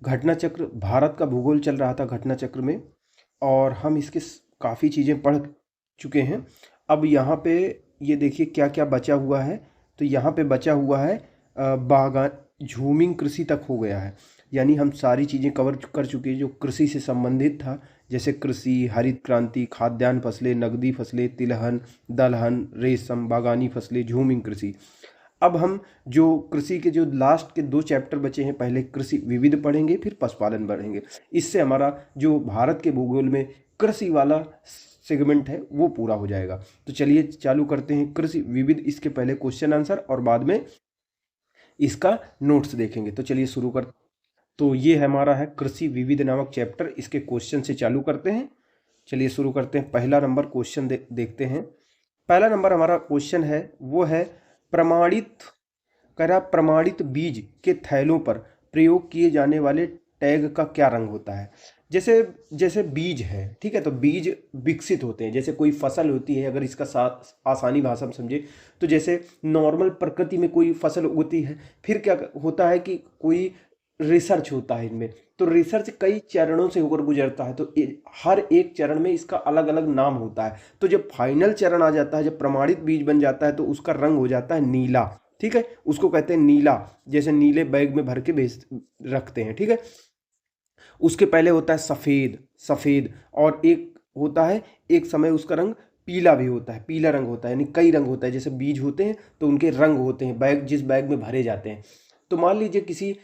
घटना चक्र, भारत का भूगोल चल रहा था घटना चक्र में, और हम इसके काफ़ी चीज़ें पढ़ चुके हैं। अब यहाँ पे ये देखिए क्या क्या बचा हुआ है। तो यहाँ पे बचा हुआ है बागान, झूमिंग कृषि तक हो गया है। यानी हम सारी चीज़ें कवर कर चुके हैं जो कृषि से संबंधित था, जैसे कृषि, हरित क्रांति, खाद्यान्न फसलें, नकदी फसलें, तिलहन, दलहन, रेशम, बागानी फसलें, झूमिंग कृषि। अब हम जो कृषि के जो लास्ट के 2 चैप्टर बचे हैं, पहले कृषि विविध पढ़ेंगे, फिर पशुपालन पढ़ेंगे। इससे हमारा जो भारत के भूगोल में कृषि वाला सेगमेंट है वो पूरा हो जाएगा। तो चलिए चालू करते हैं कृषि विविध। इसके पहले क्वेश्चन आंसर और बाद में इसका नोट्स देखेंगे। तो चलिए शुरू कर। तो ये हमारा है कृषि विविध नामक चैप्टर, इसके क्वेश्चन से चालू करते हैं। चलिए शुरू करते हैं। पहला नंबर क्वेश्चन देखते हैं। पहला नंबर हमारा क्वेश्चन है वो है प्रमाणित, कह रहा प्रमाणित बीज के थैलों पर प्रयोग किए जाने वाले टैग का क्या रंग होता है। जैसे जैसे बीज है, ठीक है, तो बीज विकसित होते हैं। जैसे कोई फसल होती है, अगर इसका आसानी भाषा में समझे तो जैसे नॉर्मल प्रकृति में कोई फसल उगती है, फिर क्या होता है कि कोई रिसर्च होता है इनमें। तो रिसर्च कई चरणों से होकर गुजरता है, तो हर एक चरण में इसका अलग अलग नाम होता है। तो जब फाइनल चरण आ जाता है, जब प्रमाणित बीज बन जाता है, तो उसका रंग हो जाता है नीला। ठीक है, उसको कहते हैं नीला, जैसे नीले बैग में भर के भेज रखते हैं। ठीक है, उसके पहले होता है सफ़ेद, सफ़ेद, और एक होता है, एक समय उसका रंग पीला भी होता है, पीला रंग होता है। यानी कई रंग होता है, जैसे बीज होते हैं तो उनके रंग होते हैं, बैग जिस बैग में भरे जाते हैं। तो मान लीजिए किसी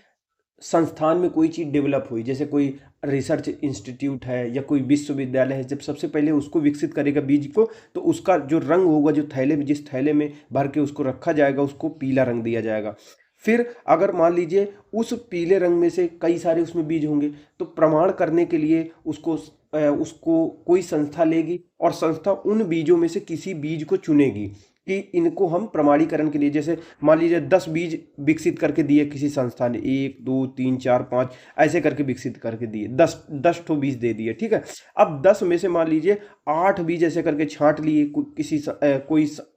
संस्थान में कोई चीज़ डेवलप हुई, जैसे कोई रिसर्च इंस्टीट्यूट है या कोई विश्वविद्यालय है, जब सबसे पहले उसको विकसित करेगा बीज को, तो उसका जो रंग होगा, जो थैले में, जिस थैले में भर के उसको रखा जाएगा, उसको पीला रंग दिया जाएगा। फिर अगर मान लीजिए उस पीले रंग में से कई सारे उसमें बीज होंगे, तो प्रमाण करने के लिए उसको कोई संस्था लेगी, और संस्था उन बीजों में से किसी बीज को चुनेगी कि इनको हम प्रमाणीकरण के लिए, जैसे मान लीजिए 10 बीज विकसित करके दिए किसी संस्था ने, 1 2 3 4 5 ऐसे करके विकसित करके दिए, 10 ठो बीज दे दिए। ठीक है, अब 10 में से मान लीजिए 8 बीज ऐसे करके छांट लिए,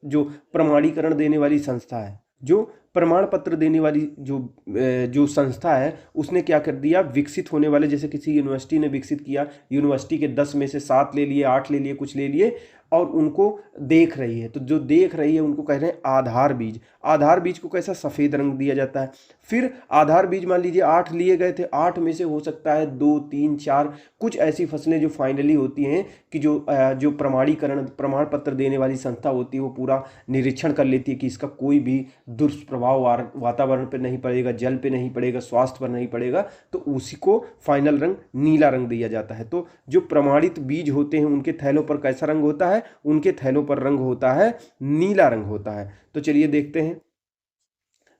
जो प्रमाणीकरण देने वाली संस्था है, जो प्रमाण पत्र देने वाली जो संस्था है, उसने क्या कर दिया, विकसित होने वाले, जैसे किसी यूनिवर्सिटी ने विकसित किया, यूनिवर्सिटी के 10 में से 7 ले लिए, 8 ले लिए, कुछ ले लिए, और उनको देख रही है। तो जो देख रही है उनको कह रहे हैं आधार बीज। आधार बीज को कैसा, सफ़ेद रंग दिया जाता है। फिर आधार बीज मान लीजिए 8 लिए गए थे, 8 में से हो सकता है 2 3 4 कुछ ऐसी फसलें जो फाइनली होती हैं कि जो प्रमाणीकरण, प्रमाण पत्र देने वाली संस्था होती है, वो पूरा निरीक्षण कर लेती है कि इसका कोई भी दुष्प्रभाव वातावरण पर नहीं पड़ेगा, जल पे नहीं पड़ेगा, स्वास्थ्य पर नहीं पड़ेगा, तो उसी को फाइनल रंग नीला रंग दिया जाता है। तो जो प्रमाणित बीज होते हैं उनके थैलों पर कैसा रंग होता है, उनके थैलों पर रंग होता है नीला रंग होता है। तो चलिए देखते हैं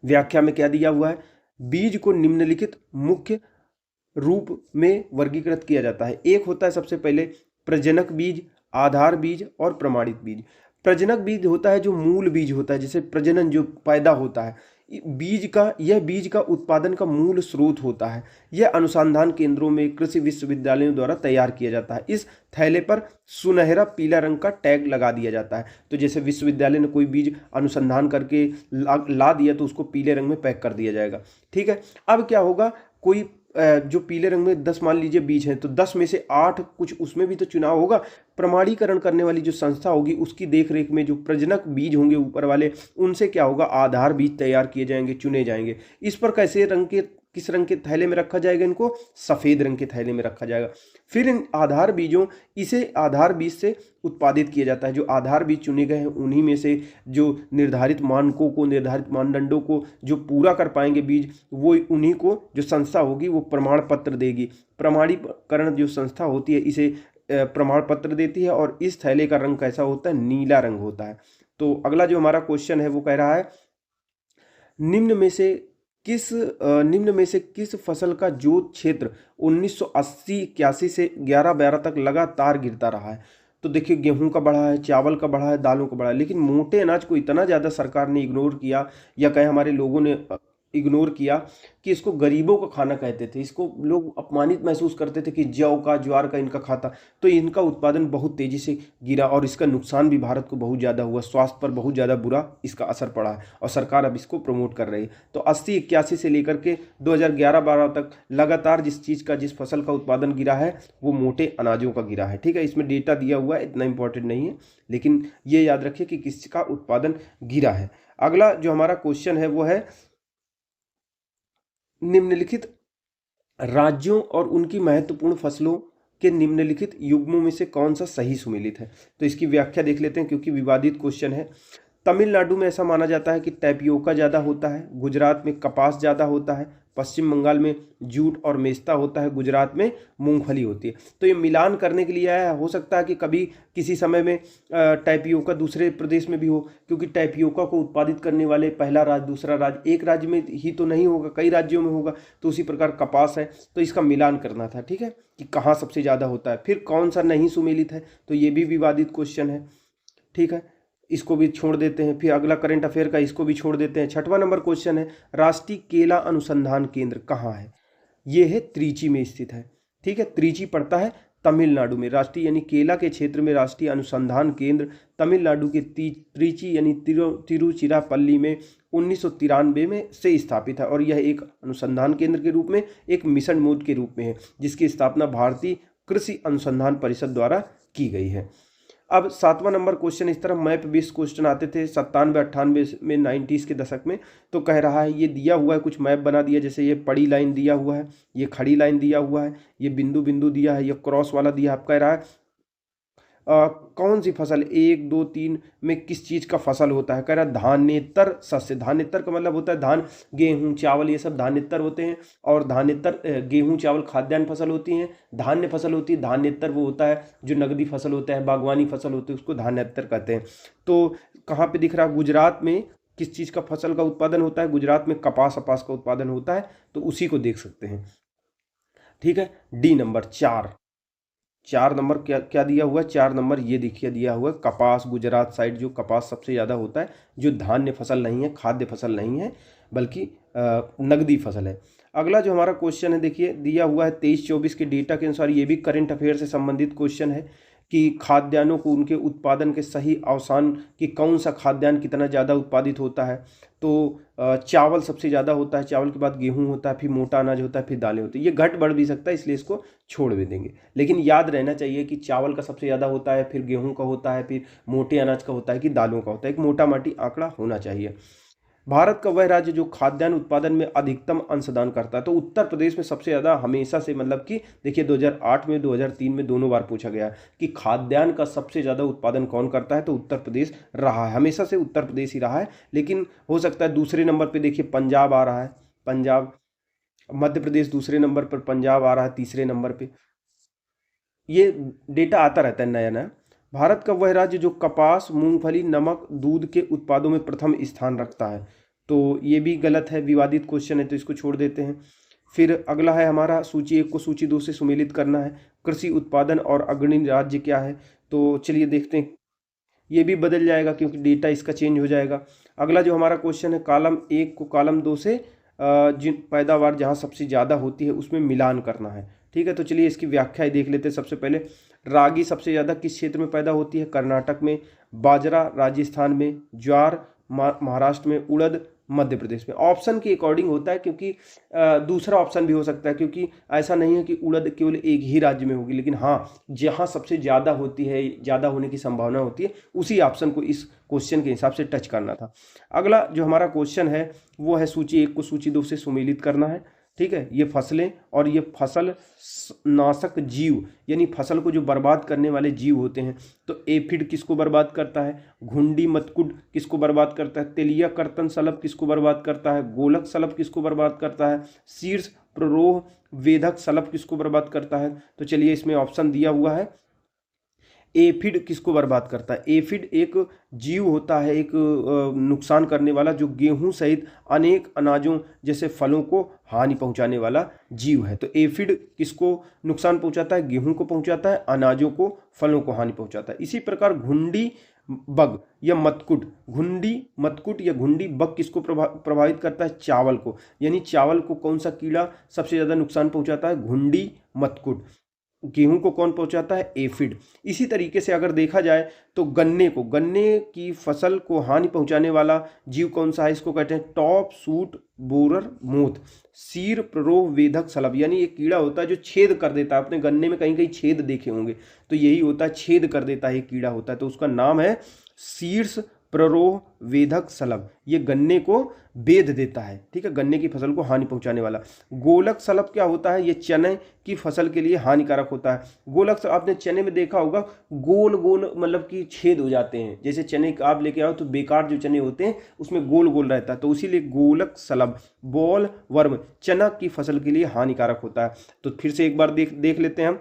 व्याख्या में क्या दिया हुआ है। बीज को निम्नलिखित मुख्य रूप में वर्गीकृत किया जाता है। एक होता है सबसे पहले प्रजनक बीज, आधार बीज और प्रमाणित बीज। प्रजनक बीज होता है जो मूल बीज होता है, जैसे प्रजनन जो पैदा होता है, यह बीज का उत्पादन का मूल स्रोत होता है। यह अनुसंधान केंद्रों में, कृषि विश्वविद्यालयों द्वारा तैयार किया जाता है। इस थैले पर सुनहरा पीला रंग का टैग लगा दिया जाता है। तो जैसे विश्वविद्यालय ने कोई बीज अनुसंधान करके ला दिया, तो उसको पीले रंग में पैक कर दिया जाएगा। ठीक है, अब क्या होगा, कोई जो पीले रंग में 10 मान लीजिए बीज हैं, तो 10 में से 8 कुछ उसमें भी तो चुनाव होगा। प्रमाणीकरण करने वाली जो संस्था होगी, उसकी देखरेख में जो प्रजनक बीज होंगे ऊपर वाले, उनसे क्या होगा, आधार बीज तैयार किए जाएंगे, चुने जाएंगे। इस पर किस रंग के थैले में रखा जाएगा, इनको सफ़ेद रंग के थैले में रखा जाएगा। फिर इन इसे आधार बीज से उत्पादित किया जाता है। जो आधार बीज चुने गए हैं, उन्हीं में से जो निर्धारित मानकों को, निर्धारित मानदंडों को जो पूरा कर पाएंगे बीज, वो उन्हीं को जो संस्था होगी वो प्रमाण पत्र देगी। प्रमाणीकरण जो संस्था होती है इसे प्रमाण पत्र देती है, और इस थैले का रंग कैसा होता है, नीला रंग होता है। तो अगला जो हमारा क्वेश्चन है वो कह रहा है, निम्न में से किस फसल का जोत क्षेत्र 1980-81 से 11-12 तक लगातार गिरता रहा है। तो देखिए, गेहूं का बढ़ा है, चावल का बढ़ा है, दालों का बढ़ा है, लेकिन मोटे अनाज को इतना ज़्यादा सरकार ने इग्नोर किया, या कहें हमारे लोगों ने इग्नोर किया कि इसको गरीबों का खाना कहते थे, इसको लोग अपमानित महसूस करते थे कि जौ का ज्वार का इनका खाता, तो इनका उत्पादन बहुत तेज़ी से गिरा और इसका नुकसान भी भारत को बहुत ज़्यादा हुआ, स्वास्थ्य पर बहुत ज़्यादा बुरा इसका असर पड़ा है और सरकार अब इसको प्रमोट कर रही है। तो 80-81 से लेकर के 2011-12 तक लगातार जिस फसल का उत्पादन गिरा है वो मोटे अनाजों का गिरा है। ठीक है, इसमें डेटा दिया हुआ है, इतना इंपॉर्टेंट नहीं है, लेकिन ये याद रखिए कि किसका उत्पादन गिरा है। अगला जो हमारा क्वेश्चन है वो है निम्नलिखित राज्यों और उनकी महत्वपूर्ण फसलों के निम्नलिखित युग्मों में से कौन सा सही सुमेलित है। तो इसकी व्याख्या देख लेते हैं क्योंकि विवादित क्वेश्चन है। तमिलनाडु में ऐसा माना जाता है कि टैपियोका ज़्यादा होता है, गुजरात में कपास ज़्यादा होता है, पश्चिम बंगाल में जूट और मेस्ता होता है, गुजरात में मूंगफली होती है। तो ये मिलान करने के लिए आया है, हो सकता है कि कभी किसी समय में टैपियोका दूसरे प्रदेश में भी हो, क्योंकि टैपियोका को उत्पादित करने वाले पहला राज्य दूसरा राज्य एक राज्य में ही तो नहीं होगा, कई राज्यों में होगा। तो उसी प्रकार कपास है, तो इसका मिलान करना था। ठीक है, कि कहाँ सबसे ज़्यादा होता है, फिर कौन सा नहीं सुमेलित है, तो ये भी विवादित क्वेश्चन है। ठीक है, इसको भी छोड़ देते हैं। फिर अगला करंट अफेयर का, इसको भी छोड़ देते हैं। 6वां नंबर क्वेश्चन है, राष्ट्रीय केला अनुसंधान केंद्र कहाँ है। ये है त्रिची में स्थित है। ठीक है, त्रिची पड़ता है तमिलनाडु में। राष्ट्रीय यानी केला के क्षेत्र में राष्ट्रीय अनुसंधान केंद्र तमिलनाडु के त्रिची यानी तिरुचिरापल्ली में 1993 में से स्थापित है और यह एक अनुसंधान केंद्र के रूप में, एक मिशन मोड के रूप में है, जिसकी स्थापना भारतीय कृषि अनुसंधान परिषद द्वारा की गई है। अब 7वां नंबर क्वेश्चन, इस तरह मैप बेस्ड क्वेश्चन आते थे 97-98 में, 90s के दशक में। तो कह रहा है ये दिया हुआ है, कुछ मैप बना दिया, जैसे ये पड़ी लाइन दिया हुआ है, ये खड़ी लाइन दिया हुआ है, ये बिंदु बिंदु दिया है, ये क्रॉस वाला दिया है। आप कह रहा है कौन सी फसल 1, 2, 3 में किस चीज़ का फसल होता है। कह रहा है धान्येतर शस्य। धान्येतर का मतलब होता है धान, गेहूं, चावल, ये सब धान्येतर होते हैं। और धान्येतर गेहूं चावल खाद्यान्न फसल होती हैं, धान्य फसल होती है। धान्येतर वो होता है जो नगदी फसल होता है, बागवानी फसल होती है, उसको धान्येतर कहते हैं। तो कहाँ पे दिख रहा है, गुजरात में किस चीज़ का फसल का उत्पादन होता है, गुजरात में कपास का उत्पादन होता है, तो उसी को देख सकते हैं। ठीक है, डी नंबर 4 नंबर क्या क्या दिया हुआ है, 4 नंबर ये देखिए दिया हुआ है, कपास। गुजरात साइड जो कपास सबसे ज़्यादा होता है, जो धान्य फसल नहीं है, खाद्य फसल नहीं है, बल्कि नगदी फसल है। अगला जो हमारा क्वेश्चन है देखिए दिया हुआ है 23-24 के डेटा के अनुसार, ये भी करंट अफेयर से संबंधित क्वेश्चन है कि खाद्यान्नों को उनके उत्पादन के सही अवसान कि कौन सा खाद्यान्न कितना ज़्यादा उत्पादित होता है। तो चावल सबसे ज़्यादा होता है, चावल के बाद गेहूं होता है, फिर मोटा अनाज होता है, फिर दालें होती है। ये घट बढ़ भी सकता है, इसलिए इसको छोड़ भी देंगे, लेकिन याद रहना चाहिए कि चावल का सबसे ज़्यादा होता है, फिर गेहूं का होता है, फिर मोटे अनाज का होता है, कि दालों का होता है। एक मोटा माटी आंकड़ा होना चाहिए। भारत का वह राज्य जो खाद्यान्न उत्पादन में अधिकतम अंशदान करता है, तो उत्तर प्रदेश में सबसे ज़्यादा हमेशा से, मतलब कि देखिए 2008 में 2003 में दोनों बार पूछा गया कि खाद्यान्न का सबसे ज़्यादा उत्पादन कौन करता है, तो उत्तर प्रदेश रहा है, हमेशा से उत्तर प्रदेश ही रहा है। लेकिन हो सकता है दूसरे नंबर पर देखिए पंजाब आ रहा है, पंजाब, मध्य प्रदेश दूसरे नंबर पर, पंजाब आ रहा है तीसरे नंबर पर। ये डेटा आता रहता है नया नया। भारत का वह राज्य जो कपास, मूंगफली, नमक, दूध के उत्पादों में प्रथम स्थान रखता है, तो ये भी गलत है, विवादित क्वेश्चन है, तो इसको छोड़ देते हैं। फिर अगला है हमारा सूची 1 को सूची 2 से सुमेलित करना है। कृषि उत्पादन और अग्रणी राज्य क्या है, तो चलिए देखते हैं। ये भी बदल जाएगा क्योंकि डेटा इसका चेंज हो जाएगा। अगला जो हमारा क्वेश्चन है, कॉलम 1 को कॉलम 2 से जिन पैदावार जहाँ सबसे ज़्यादा होती है उसमें मिलान करना है। ठीक है, तो चलिए इसकी व्याख्या देख लेते हैं। सबसे पहले, रागी सबसे ज़्यादा किस क्षेत्र में पैदा होती है, कर्नाटक में। बाजरा राजस्थान में। ज्वार महाराष्ट्र में। उड़द मध्य प्रदेश में। ऑप्शन के अकॉर्डिंग होता है, क्योंकि दूसरा ऑप्शन भी हो सकता है, क्योंकि ऐसा नहीं है कि उड़द केवल एक ही राज्य में होगी, लेकिन हाँ जहाँ सबसे ज़्यादा होती है, ज़्यादा होने की संभावना होती है, उसी ऑप्शन को इस क्वेश्चन के हिसाब से टच करना था। अगला जो हमारा क्वेश्चन है वो है सूची 1 को सूची 2 से सुमेलित करना है। ठीक है, ये फसलें और ये फसल नाशक जीव, यानी फसल को जो बर्बाद करने वाले जीव होते हैं, तो एफिड किसको बर्बाद करता है, घुंडी मतकुट किसको बर्बाद करता है, तेलिया कर्तन शलभ किसको बर्बाद करता है, गोलक शलभ किसको बर्बाद करता है, शीर्ष प्ररोह वेधक शलभ किसको बर्बाद करता है। तो चलिए इसमें ऑप्शन दिया हुआ है, एफिड किसको बर्बाद करता है। एफिड एक जीव होता है, एक नुकसान करने वाला, जो गेहूं सहित अनेक अनाजों जैसे फलों को हानि पहुंचाने वाला जीव है। तो एफिड किसको नुकसान पहुंचाता है, गेहूं को पहुंचाता है, अनाजों को, फलों को हानि पहुंचाता है। इसी प्रकार घुंडी बग या मतकुट, घुंडी मतकुट या घुंडी बग किसको प्रभावित करता है? चावल को। यानी चावल को कौन सा कीड़ा सबसे ज़्यादा नुकसान पहुंचाता है? घुंडी मतकुट। गेहूं को कौन पहुंचाता है? एफिड। इसी तरीके से अगर देखा जाए तो गन्ने की फसल को हानि पहुंचाने वाला जीव कौन सा है? इसको कहते हैं टॉप सूट बोरर मोथ, शीर प्ररोह वेधक शलभ। यानी एक कीड़ा होता है जो छेद कर देता है। आपने गन्ने में कहीं कहीं छेद देखे होंगे, तो यही होता है, छेद कर देता है, कीड़ा होता है, तो उसका नाम है शीर्ष प्ररोह वेधक शलभ। ये गन्ने को बेध देता है, ठीक है, गन्ने की फसल को हानि पहुंचाने वाला। गोलक शलभ क्या होता है? ये चने की फसल के लिए हानिकारक होता है। गोलक शलभ आपने चने में देखा होगा, गोल गोल मतलब कि छेद हो जाते हैं। जैसे चने आप लेके आओ तो बेकार जो चने होते हैं उसमें गोल गोल रहता है, तो इसीलिए गोलक शलभ बॉल वर्म चना की फसल के लिए हानिकारक होता है। तो फिर से एक बार देख लेते हैं हम।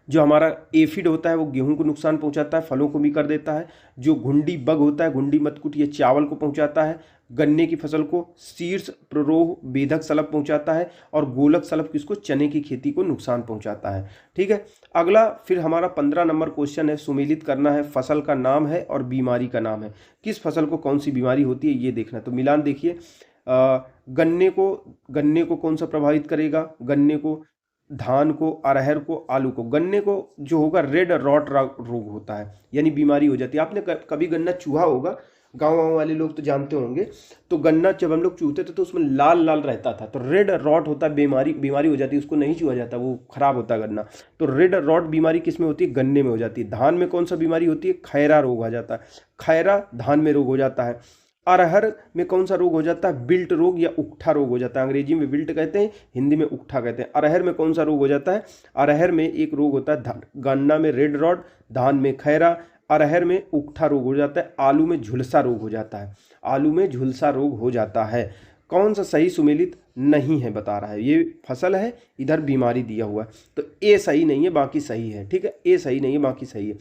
जो हमारा एफिड होता है वो गेहूं को नुकसान पहुंचाता है, फलों को भी कर देता है। जो घुंडी बग होता है, घुंडी मतकुट, ये चावल को पहुंचाता है। गन्ने की फसल को शीर्ष प्ररोह वेधक शलभ पहुंचाता है, और गोलक शलभ किसको? चने की खेती को नुकसान पहुंचाता है। ठीक है, अगला फिर हमारा 15 नंबर क्वेश्चन है, सुमेलित करना है। फसल का नाम है और बीमारी का नाम है। किस फसल को कौन सी बीमारी होती है ये देखना। तो मिलान देखिए, गन्ने को कौन सा प्रभावित करेगा? गन्ने को, धान को, अरहर को, आलू को। गन्ने को जो होगा रेड रॉट रोग होता है, यानी बीमारी हो जाती है। आपने कभी गन्ना चूहा होगा, गांव वाले लोग तो जानते होंगे। तो गन्ना जब हम लोग चूहते थे तो उसमें लाल लाल रहता था, तो रेड रॉट होता है, बीमारी हो जाती है, उसको नहीं चूहा जाता, वो खराब होता है गन्ना। तो रेड रॉट बीमारी किस में होती है? गन्ने में हो जाती है। धान में कौन सा बीमारी होती है? खैरा रोग आ जाता है, खैरा धान में रोग हो जाता है। अरहर में कौन सा रोग हो जाता है? बिल्ट रोग या उकठा रोग हो जाता है। अंग्रेजी में बिल्ट कहते हैं, हिंदी में उकठा कहते हैं। अरहर में कौन सा रोग हो जाता है? अरहर में एक रोग होता है, गन्ना में रेड रॉट, धान में खैरा, अरहर में उकठा रोग हो जाता है। आलू में झुलसा रोग हो जाता है, आलू में झुलसा रोग हो जाता है। कौन सा सही सुमेलित नहीं है बता रहा है? ये फसल है, इधर बीमारी दिया हुआ है, तो ए सही नहीं है, बाकी सही है। ठीक है, ए सही नहीं है, बाकी सही है।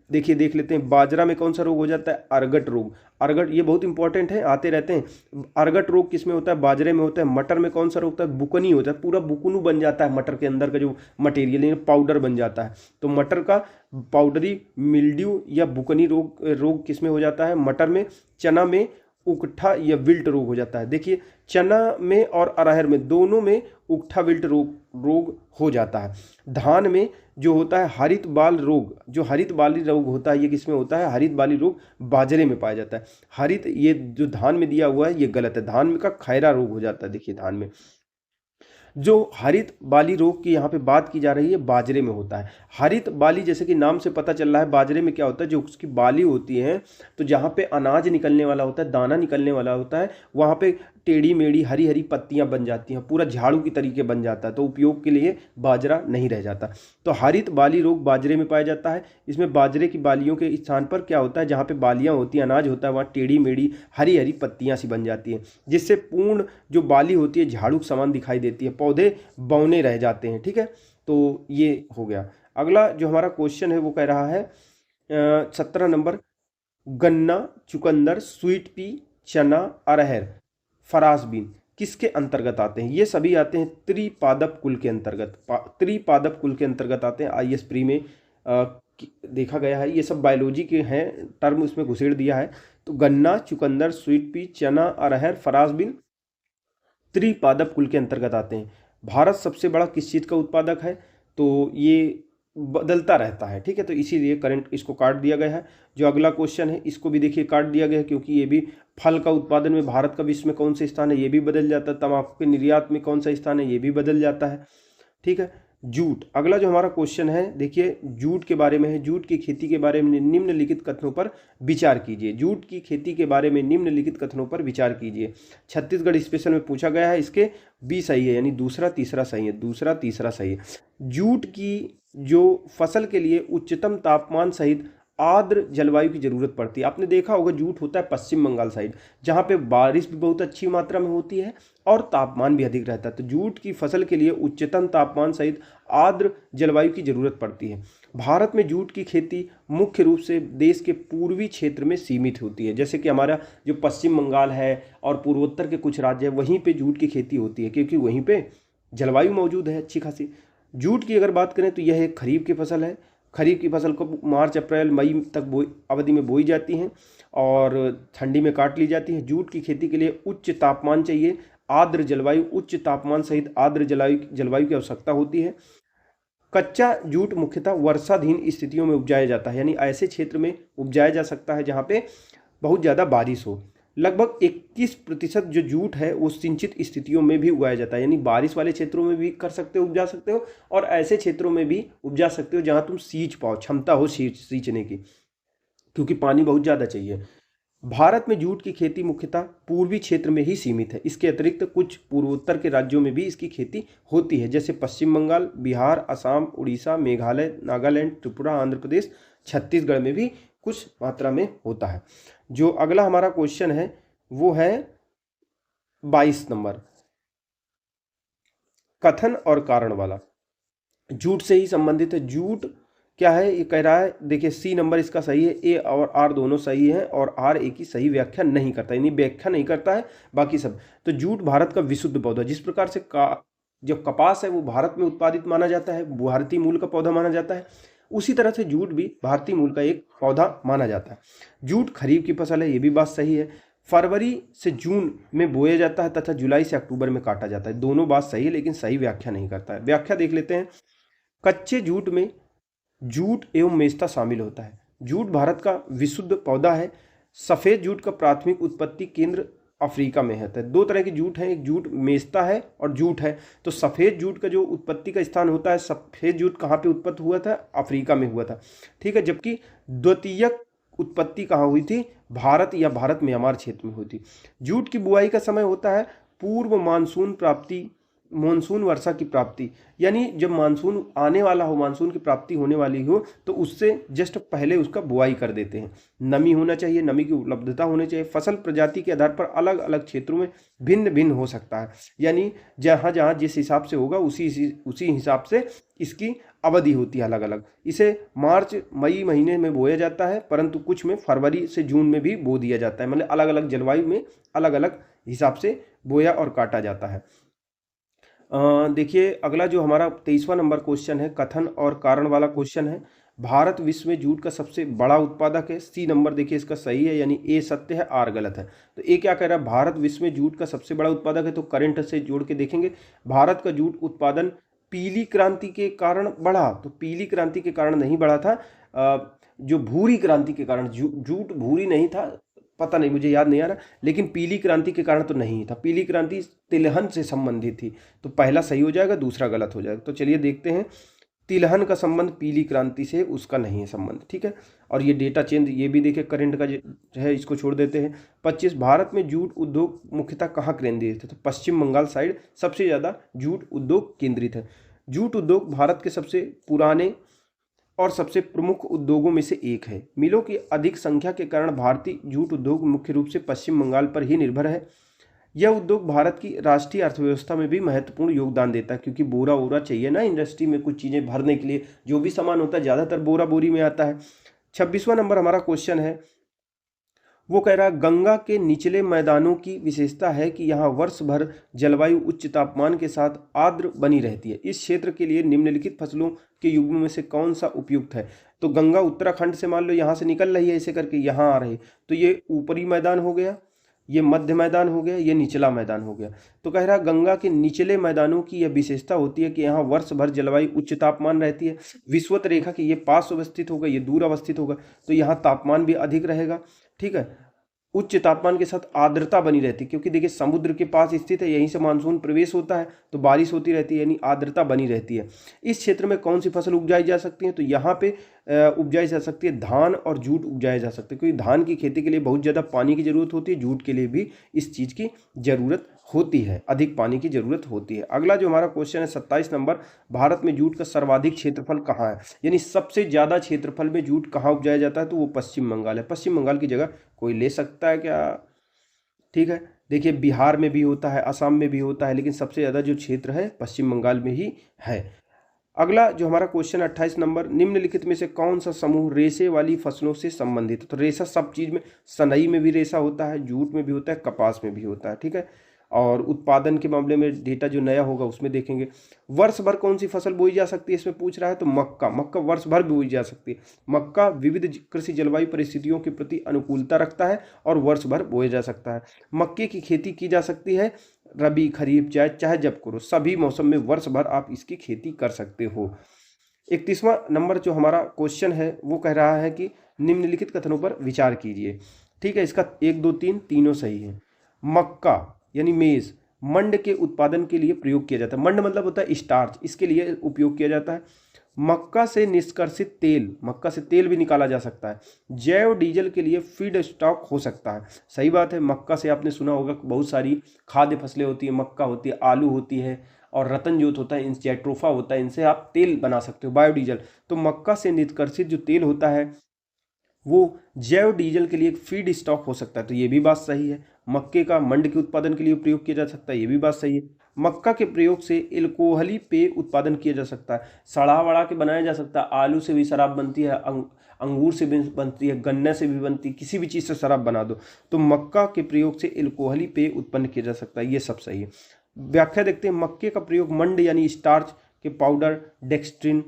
देखिए देख लेते हैं, बाजरा में कौन सा रोग हो जाता है? अर्गट रोग। अर्गट, ये बहुत इंपॉर्टेंट है, आते रहते हैं। अर्गट रोग किस में होता है? बाजरे में होता है। मटर में कौन सा रोग होता है? बुकनी होता है, पूरा बुकनू बन जाता है मटर के अंदर का जो मटेरियल पाउडर बन जाता है। तो मटर का पाउडरी मिल्ड्यू या बुकनी रोग किस में हो जाता है? मटर में। चना में उकठा या विल्ट रोग हो जाता है। देखिए चना में और अरहर में दोनों में उकठा विल्ट रोग हो जाता है। धान में जो होता है हरित बाल रोग, जो हरित बाली रोग होता है, ये किसमें होता है? हरित बाली रोग बाजरे में पाया जाता है। हरित, ये जो धान में दिया हुआ है ये गलत है, धान में का खैरा रोग हो जाता है। देखिए धान में जो हरित बाली रोग की यहाँ पे बात की जा रही है, बाजरे में होता है। हरित बाली, जैसे कि नाम से पता चल रहा है, बाजरे में क्या होता है? जो उसकी बाली होती है, तो जहाँ पे अनाज निकलने वाला होता है, दाना निकलने वाला होता है, वहाँ पे टेढ़ी मेढ़ी हरी हरी पत्तियां बन जाती हैं, पूरा झाड़ू की तरीके बन जाता है, तो उपयोग के लिए बाजरा नहीं रह जाता। तो हरित बाली रोग बाजरे में पाया जाता है। इसमें बाजरे की बालियों के स्थान पर क्या होता है? जहाँ पे बालियां होती हैं, अनाज होता है, वहाँ टेढ़ी मेढ़ी हरी हरी पत्तियां सी बन जाती हैं, जिससे पूर्ण जो बाली होती है झाड़ू समान दिखाई देती है, पौधे बौने रह जाते हैं। ठीक है, तो ये हो गया। अगला जो हमारा क्वेश्चन है वो कह रहा है 17 नंबर, गन्ना, चुकंदर, स्वीट पी, चना, अरहर, फरासबीन किसके अंतर्गत आते हैं? ये सभी आते हैं त्रिपादप कुल के अंतर्गत। त्रिपादप कुल के अंतर्गत आते हैं। आईएएस प्री में देखा गया है, ये सब बायोलॉजी के हैं, टर्म उसमें घुसेड़ दिया है। तो गन्ना, चुकंदर, स्वीट पी, चना, अरहर, फरासबीन त्रिपादप कुल के अंतर्गत आते हैं। भारत सबसे बड़ा किस चीज़ का उत्पादक है? तो ये बदलता रहता है। ठीक है, तो इसीलिए करंट इसको काट दिया गया है। जो अगला क्वेश्चन है इसको भी देखिए काट दिया गया है, क्योंकि ये भी फल का उत्पादन में भारत का विश्व में कौन सा स्थान है ये भी बदल जाता है। तंबाकू के निर्यात में कौन सा स्थान है ये भी बदल जाता है। ठीक है, जूट, अगला जो हमारा क्वेश्चन है देखिए जूट के बारे में है। जूट की खेती के बारे में निम्नलिखित कथनों पर विचार कीजिए। जूट की खेती के बारे में निम्नलिखित कथनों पर विचार कीजिए। छत्तीसगढ़ स्पेशल में पूछा गया है, इसके बी सही है, यानी दूसरा तीसरा सही है, दूसरा तीसरा सही है। जूट की जो फसल के लिए उच्चतम तापमान सहित आर्द्र जलवायु की जरूरत पड़ती है। आपने देखा होगा जूट होता है पश्चिम बंगाल साइड, जहाँ पे बारिश भी बहुत अच्छी मात्रा में होती है और तापमान भी अधिक रहता है। तो जूट की फसल के लिए उच्चतम तापमान सहित आर्द्र जलवायु की जरूरत पड़ती है। भारत में जूट की खेती मुख्य रूप से देश के पूर्वी क्षेत्र में सीमित होती है, जैसे कि हमारा जो पश्चिम बंगाल है और पूर्वोत्तर के कुछ राज्य है, वहीं पे जूट की खेती होती है, क्योंकि वहीं पे जलवायु मौजूद है अच्छी खासी। जूट की अगर बात करें तो यह एक खरीफ की फसल है। खरीफ की फसल को मार्च अप्रैल मई तक अवधि में बोई जाती हैं और ठंडी में काट ली जाती है। जूट की खेती के लिए उच्च तापमान चाहिए, आर्द्र जलवायु, उच्च तापमान सहित आर्द्र जलवायु की आवश्यकता होती है। कच्चा जूट मुख्यतः वर्षाधीन स्थितियों में उपजाया जाता है, यानी ऐसे क्षेत्र में उपजाया जा सकता है जहाँ पे बहुत ज़्यादा बारिश हो। लगभग 21% जो जूट है वो सिंचित स्थितियों में भी उगाया जाता है, यानी बारिश वाले क्षेत्रों में भी कर सकते हो, उपजा सकते हो, और ऐसे क्षेत्रों में भी उपजा सकते हो जहाँ तुम सींच पाओ, क्षमता हो सींचने की, क्योंकि पानी बहुत ज़्यादा चाहिए। भारत में जूट की खेती मुख्यतः पूर्वी क्षेत्र में ही सीमित है। इसके अतिरिक्त कुछ पूर्वोत्तर के राज्यों में भी इसकी खेती होती है, जैसे पश्चिम बंगाल, बिहार, असम, उड़ीसा, मेघालय, नागालैंड, त्रिपुरा, आंध्र प्रदेश, छत्तीसगढ़ में भी कुछ मात्रा में होता है। जो अगला हमारा क्वेश्चन है वो है 22 नंबर, कथन और कारण वाला। जूट से ही संबंधित है। जूट क्या है, ये कह रहा है, देखिए सी नंबर इसका सही है, ए और आर दोनों सही है, और आर ए की सही व्याख्या नहीं करता, यानी व्याख्या नहीं करता है, बाकी सब। तो जूट भारत का विशुद्ध पौधा, जिस प्रकार से जो कपास है वो भारत में उत्पादित माना जाता है, भारतीय मूल का पौधा माना जाता है, उसी तरह से जूट भी भारतीय मूल का एक पौधा माना जाता है। जूट खरीफ की फसल है, ये भी बात सही है। फरवरी से जून में बोया जाता है तथा जुलाई से अक्टूबर में काटा जाता है, दोनों बात सही है, लेकिन सही व्याख्या नहीं करता है। व्याख्या देख लेते हैं। कच्चे जूट में जूट एवं मेस्ता शामिल होता है। जूट भारत का विशुद्ध पौधा है। सफ़ेद जूट का प्राथमिक उत्पत्ति केंद्र अफ्रीका में है। दो तरह की जूट है, एक जूट मेस्ता है और जूट है। तो सफ़ेद जूट का जो उत्पत्ति का स्थान होता है, सफ़ेद जूट कहाँ पे उत्पत्ति हुआ था, अफ्रीका में हुआ था, ठीक है। जबकि द्वितीयक उत्पत्ति कहाँ हुई थी, भारत या भारत म्यांमार क्षेत्र में हुई थी। जूट की बुआई का समय होता है पूर्व मानसून वर्षा की प्राप्ति, यानी जब मानसून आने वाला हो, मानसून की प्राप्ति होने वाली हो, तो उससे जस्ट पहले उसका बुआई कर देते हैं। नमी होना चाहिए, नमी की उपलब्धता होनी चाहिए। फसल प्रजाति के आधार पर अलग अलग क्षेत्रों में भिन्न भिन्न हो सकता है, यानी जहाँ जहाँ जिस हिसाब से होगा उसी हिसाब से इसकी अवधि होती है अलग अलग। इसे मार्च मई महीने में बोया जाता है, परंतु कुछ में फरवरी से जून में भी बो दिया जाता है, मतलब अलग अलग जलवायु में अलग अलग हिसाब से बोया और काटा जाता है। देखिए अगला जो हमारा 23वां नंबर क्वेश्चन है, कथन और कारण वाला क्वेश्चन है। भारत विश्व में जूट का सबसे बड़ा उत्पादक है। सी नंबर देखिए इसका सही है, यानी ए सत्य है, आर गलत है। तो ए क्या कह रहा है, भारत विश्व में जूट का सबसे बड़ा उत्पादक है, तो करंट से जोड़ के देखेंगे। भारत का जूट उत्पादन पीली क्रांति के कारण बढ़ा, तो पीली क्रांति के कारण नहीं बढ़ा था, जो भूरी क्रांति के कारण, जूट भूरी नहीं था, पता नहीं, मुझे याद नहीं आ रहा, लेकिन पीली क्रांति के कारण तो नहीं था। पीली क्रांति तिलहन से संबंधित थी, तो पहला सही हो जाएगा, दूसरा गलत हो जाएगा। तो चलिए देखते हैं, तिलहन का संबंध पीली क्रांति से उसका नहीं है संबंध, ठीक है। और ये डेटा चेंज, ये भी देखिए करंट का जो है, इसको छोड़ देते हैं। 25, भारत में जूट उद्योग मुख्यतः कहाँ केंद्रित है, तो पश्चिम बंगाल साइड सबसे ज़्यादा जूट उद्योग केंद्रित है। जूट उद्योग भारत के सबसे पुराने और सबसे प्रमुख उद्योगों में से एक है। मिलों की अधिक संख्या के कारण भारतीय जूट उद्योग मुख्य रूप से पश्चिम बंगाल पर ही निर्भर है। यह उद्योग भारत की राष्ट्रीय अर्थव्यवस्था में भी महत्वपूर्ण योगदान देता है, क्योंकि बोरा वोरा चाहिए ना इंडस्ट्री में, कुछ चीज़ें भरने के लिए, जो भी सामान होता है ज़्यादातर बोरा बोरी में आता है। 26वां नंबर हमारा क्वेश्चन है, वो कह रहा है गंगा के निचले मैदानों की विशेषता है कि यहाँ वर्ष भर जलवायु उच्च तापमान के साथ आर्द्र बनी रहती है। इस क्षेत्र के लिए निम्नलिखित फसलों के युग्म में से कौन सा उपयुक्त है। तो गंगा उत्तराखंड से मान लो यहाँ से निकल रही है, ऐसे करके यहाँ आ रही, तो ये ऊपरी मैदान हो गया, ये मध्य मैदान हो गया, ये निचला मैदान हो गया। तो कह रहा गंगा के निचले मैदानों की यह विशेषता होती है कि यहाँ वर्ष भर जलवायु उच्च तापमान रहती है। विषुवत रेखा की ये पास अवस्थित होगा, ये दूर अवस्थित होगा, तो यहाँ तापमान भी अधिक रहेगा, ठीक है। उच्च तापमान के साथ आर्द्रता बनी रहती है, क्योंकि देखिए समुद्र के पास स्थित है, यहीं से मानसून प्रवेश होता है, तो बारिश होती रहती है, यानी आर्द्रता बनी रहती है। इस क्षेत्र में कौन सी फसल उगाई जा सकती है, तो यहाँ पे उपजाई जा सकती है धान और जूट उपजाया जा सकते हैं, क्योंकि धान की खेती के लिए बहुत ज़्यादा पानी की ज़रूरत होती है, जूट के लिए भी इस चीज़ की ज़रूरत होती है, अधिक पानी की ज़रूरत होती है। अगला जो हमारा क्वेश्चन है 27 नंबर, भारत में जूट का सर्वाधिक क्षेत्रफल कहाँ है, यानी सबसे ज़्यादा क्षेत्रफल में जूट कहाँ उपजाया जाता है, तो वो पश्चिम बंगाल है। पश्चिम बंगाल की जगह कोई ले सकता है क्या, ठीक है। देखिए बिहार में भी होता है, असम में भी होता है, लेकिन सबसे ज़्यादा जो क्षेत्र है पश्चिम बंगाल में ही है। अगला जो हमारा क्वेश्चन 28 नंबर, निम्नलिखित में से कौन सा समूह रेशे वाली फसलों से संबंधित है। तो रेशा सब चीज़ में, सनई में भी रेशा होता है, जूट में भी होता है, कपास में भी होता है, ठीक है। और उत्पादन के मामले में डेटा जो नया होगा उसमें देखेंगे। वर्ष भर कौन सी फसल बोई जा सकती है इसमें पूछ रहा है, तो मक्का। मक्का वर्ष भर बोई जा सकती है। मक्का विविध कृषि जलवायु परिस्थितियों के प्रति अनुकूलता रखता है और वर्ष भर बोया जा सकता है। मक्के की खेती की जा सकती है रबी, खरीफ, जायद, चाहे जब करो, सभी मौसम में वर्ष भर आप इसकी खेती कर सकते हो। 31वां नंबर जो हमारा क्वेश्चन है वो कह रहा है कि निम्नलिखित कथनों पर विचार कीजिए। ठीक है, इसका 1, 2, 3 तीनों सही है। मक्का यानी मेज मंड के उत्पादन के लिए प्रयोग किया जाता है। मंड मतलब होता है स्टार्च, इसके लिए उपयोग किया जाता है। मक्का से निष्कर्षित तेल, मक्का से तेल भी निकाला जा सकता है। जैव डीजल के लिए फीड स्टॉक हो सकता है। सही बात है, मक्का से आपने सुना होगा बहुत सारी खाद्य फसलें होती है, मक्का होती है, आलू होती है और रतन जोत होता है, जैट्रोफा होता है, इनसे आप तेल बना सकते हो, बायोडीजल। तो मक्का से निष्कर्षित जो तेल होता है वो जैव डीजल के लिए एक फीड स्टॉक हो सकता है, तो ये भी बात सही है। मक्के का मंड के उत्पादन के लिए प्रयोग किया जा सकता है, ये भी बात सही है। मक्का के प्रयोग से एल्कोहली पेय उत्पादन किया जा सकता है, सड़ा वड़ा के बनाया जा सकता है। आलू से भी शराब बनती है, अंगूर से भी बनती है, गन्ने से भी बनती है, किसी भी चीज़ से शराब बना दो। तो मक्का के प्रयोग से एल्कोहली पेय उत्पन्न किया जा सकता है, ये सब सही है। व्याख्या देखते हैं। मक्के का प्रयोग मंड यानी स्टार्च के पाउडर, डेक्सट्रिन,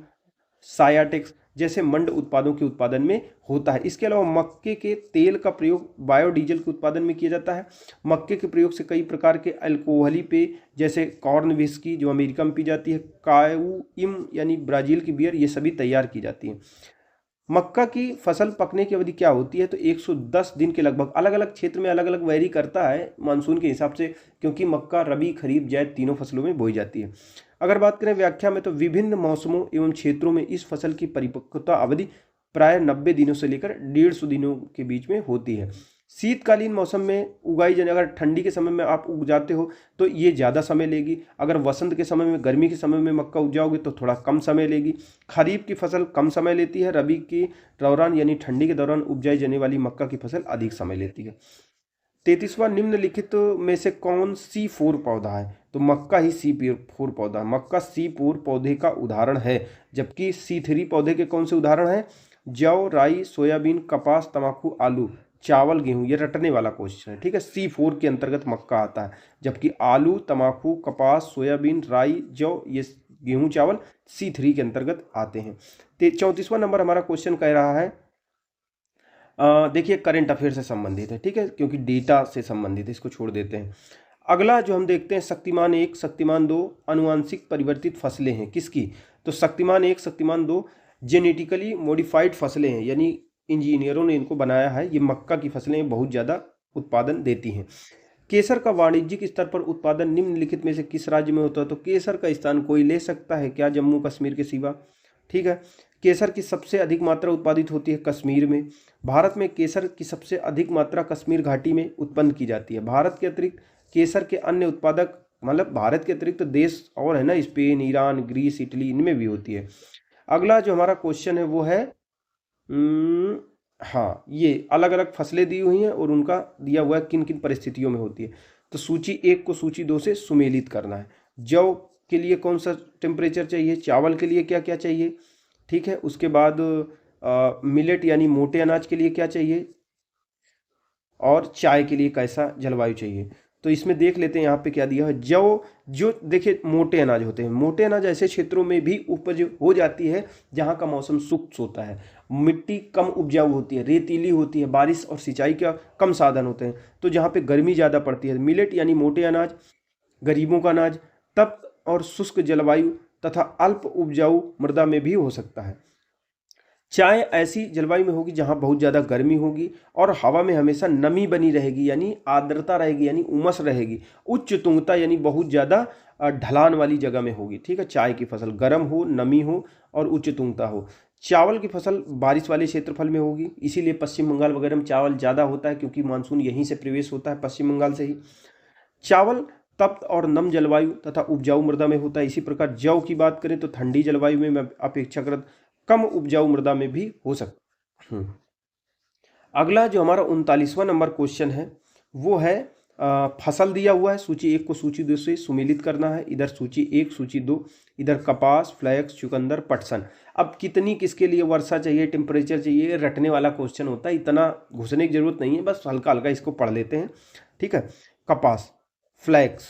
सायाटेक्स जैसे मंड उत्पादों के उत्पादन में होता है। इसके अलावा मक्के के तेल का प्रयोग बायोडीजल के उत्पादन में किया जाता है। मक्के के प्रयोग से कई प्रकार के अल्कोहली पेय जैसे कॉर्न विस्की जो अमेरिका में पी जाती है, काउइम यानी ब्राज़ील की बियर, ये सभी तैयार की जाती हैं। मक्का की फसल पकने की अवधि क्या होती है, तो 110 दिन के लगभग। अलग अलग क्षेत्र में अलग अलग वैरी करता है मानसून के हिसाब से, क्योंकि मक्का रबी, खरीफ, जायद तीनों फसलों में बोई जाती है। अगर बात करें व्याख्या में, तो विभिन्न मौसमों एवं क्षेत्रों में इस फसल की परिपक्वता अवधि प्राय 90 दिनों से लेकर 150 दिनों के बीच में होती है। शीतकालीन मौसम में उगाई जाने, अगर ठंडी के समय में आप उग जाते हो तो ये ज़्यादा समय लेगी। अगर वसंत के समय में, गर्मी के समय में मक्का उपजाओगे तो थोड़ा कम समय लेगी। खरीफ की फसल कम समय लेती है, रबी के दौरान यानी ठंडी के दौरान उपजाई जाने वाली मक्का की फसल अधिक समय लेती है। 33वां, निम्नलिखित में से कौन C4 पौधा है, तो मक्का ही C4 पौधा है। मक्का C4 पौधे का उदाहरण है, जबकि C3 पौधे के कौन से उदाहरण हैं, जौ, राई, सोयाबीन, कपास, तंबाकू, आलू, चावल, गेहूं। ये रटने वाला क्वेश्चन है, ठीक है। C4 के अंतर्गत मक्का आता है, जबकि आलू, तंबाकू, कपास, सोयाबीन, राई, जौ, ये गेहूं, चावल C3 के अंतर्गत आते हैं। 34वां नंबर हमारा क्वेश्चन कह रहा है, देखिए करंट अफेयर से संबंधित है, ठीक है, क्योंकि डेटा से संबंधित है, इसको छोड़ देते हैं। अगला जो हम देखते हैं, शक्तिमान 1, शक्तिमान 2 अनुवांशिक परिवर्तित फसलें हैं किसकी, तो शक्तिमान 1, शक्तिमान 2 जेनेटिकली मॉडिफाइड फसलें हैं, यानी इंजीनियरों ने इनको बनाया है। ये मक्का की फसलें बहुत ज़्यादा उत्पादन देती हैं। केसर का वाणिज्यिक स्तर पर उत्पादन निम्नलिखित में से किस राज्य में होता है, तो केसर का स्थान कोई ले सकता है क्या, जम्मू कश्मीर के सिवा, ठीक है। केसर की सबसे अधिक मात्रा उत्पादित होती है कश्मीर में। भारत में केसर की सबसे अधिक मात्रा कश्मीर घाटी में उत्पन्न की जाती है। भारत के अतिरिक्त केसर के अन्य उत्पादक, मतलब भारत के अतिरिक्त देश और है ना, स्पेन, ईरान, ग्रीस, इटली, इनमें भी होती है। अगला जो हमारा क्वेश्चन है वो है, हाँ, ये अलग अलग फसलें दी हुई हैं और उनका दिया हुआ है किन किन परिस्थितियों में होती है। तो सूची 1 को सूची 2 से सुमेलित करना है। जौ के लिए कौन सा टेम्परेचर चाहिए, चावल के लिए क्या क्या चाहिए, ठीक है। उसके बाद मिलेट यानी मोटे अनाज के लिए क्या चाहिए, और चाय के लिए कैसा जलवायु चाहिए। तो इसमें देख लेते हैं यहाँ पे क्या दिया है। जौ, जो देखिए मोटे अनाज होते हैं, मोटे अनाज ऐसे क्षेत्रों में भी उपज हो जाती है जहाँ का मौसम शुष्क होता है, मिट्टी कम उपजाऊ होती है, रेतीली होती है, बारिश और सिंचाई का कम साधन होते हैं, तो जहाँ पे गर्मी ज़्यादा पड़ती है। मिलेट यानी मोटे अनाज, गरीबों का अनाज, तप्त और शुष्क जलवायु तथा अल्प उपजाऊ मृदा में भी हो सकता है। चाय ऐसी जलवायु में होगी जहाँ बहुत ज़्यादा गर्मी होगी और हवा में हमेशा नमी बनी रहेगी, यानी आर्द्रता रहेगी, यानी उमस रहेगी। उच्च तुंगता यानी बहुत ज़्यादा ढलान वाली जगह में होगी, ठीक है। चाय की फसल गर्म हो, नमी हो और उच्च तुंगता हो। चावल की फसल बारिश वाले क्षेत्रफल में होगी, इसीलिए पश्चिम बंगाल वगैरह में चावल ज़्यादा होता है, क्योंकि मानसून यहीं से प्रवेश होता है, पश्चिम बंगाल से ही। चावल तप्त और नम जलवायु तथा उपजाऊ मृदा में होता है। इसी प्रकार जौ की बात करें तो ठंडी जलवायु में अपेक्षाकृत कम उपजाऊ मृदा में भी हो सकता। अगला जो हमारा 39वां नंबर क्वेश्चन है वो है, फसल दिया हुआ है, सूची 1 को सूची 2 से सुमेलित करना है। इधर सूची 1, सूची 2, इधर कपास, फ्लैक्स, चुकंदर, पटसन। अब कितनी किसके लिए वर्षा चाहिए, टेम्परेचर चाहिए, रटने वाला क्वेश्चन होता है, इतना घुसने की जरूरत नहीं है, बस हल्का हल्का इसको पढ़ लेते हैं, ठीक है। कपास, फ्लैक्स,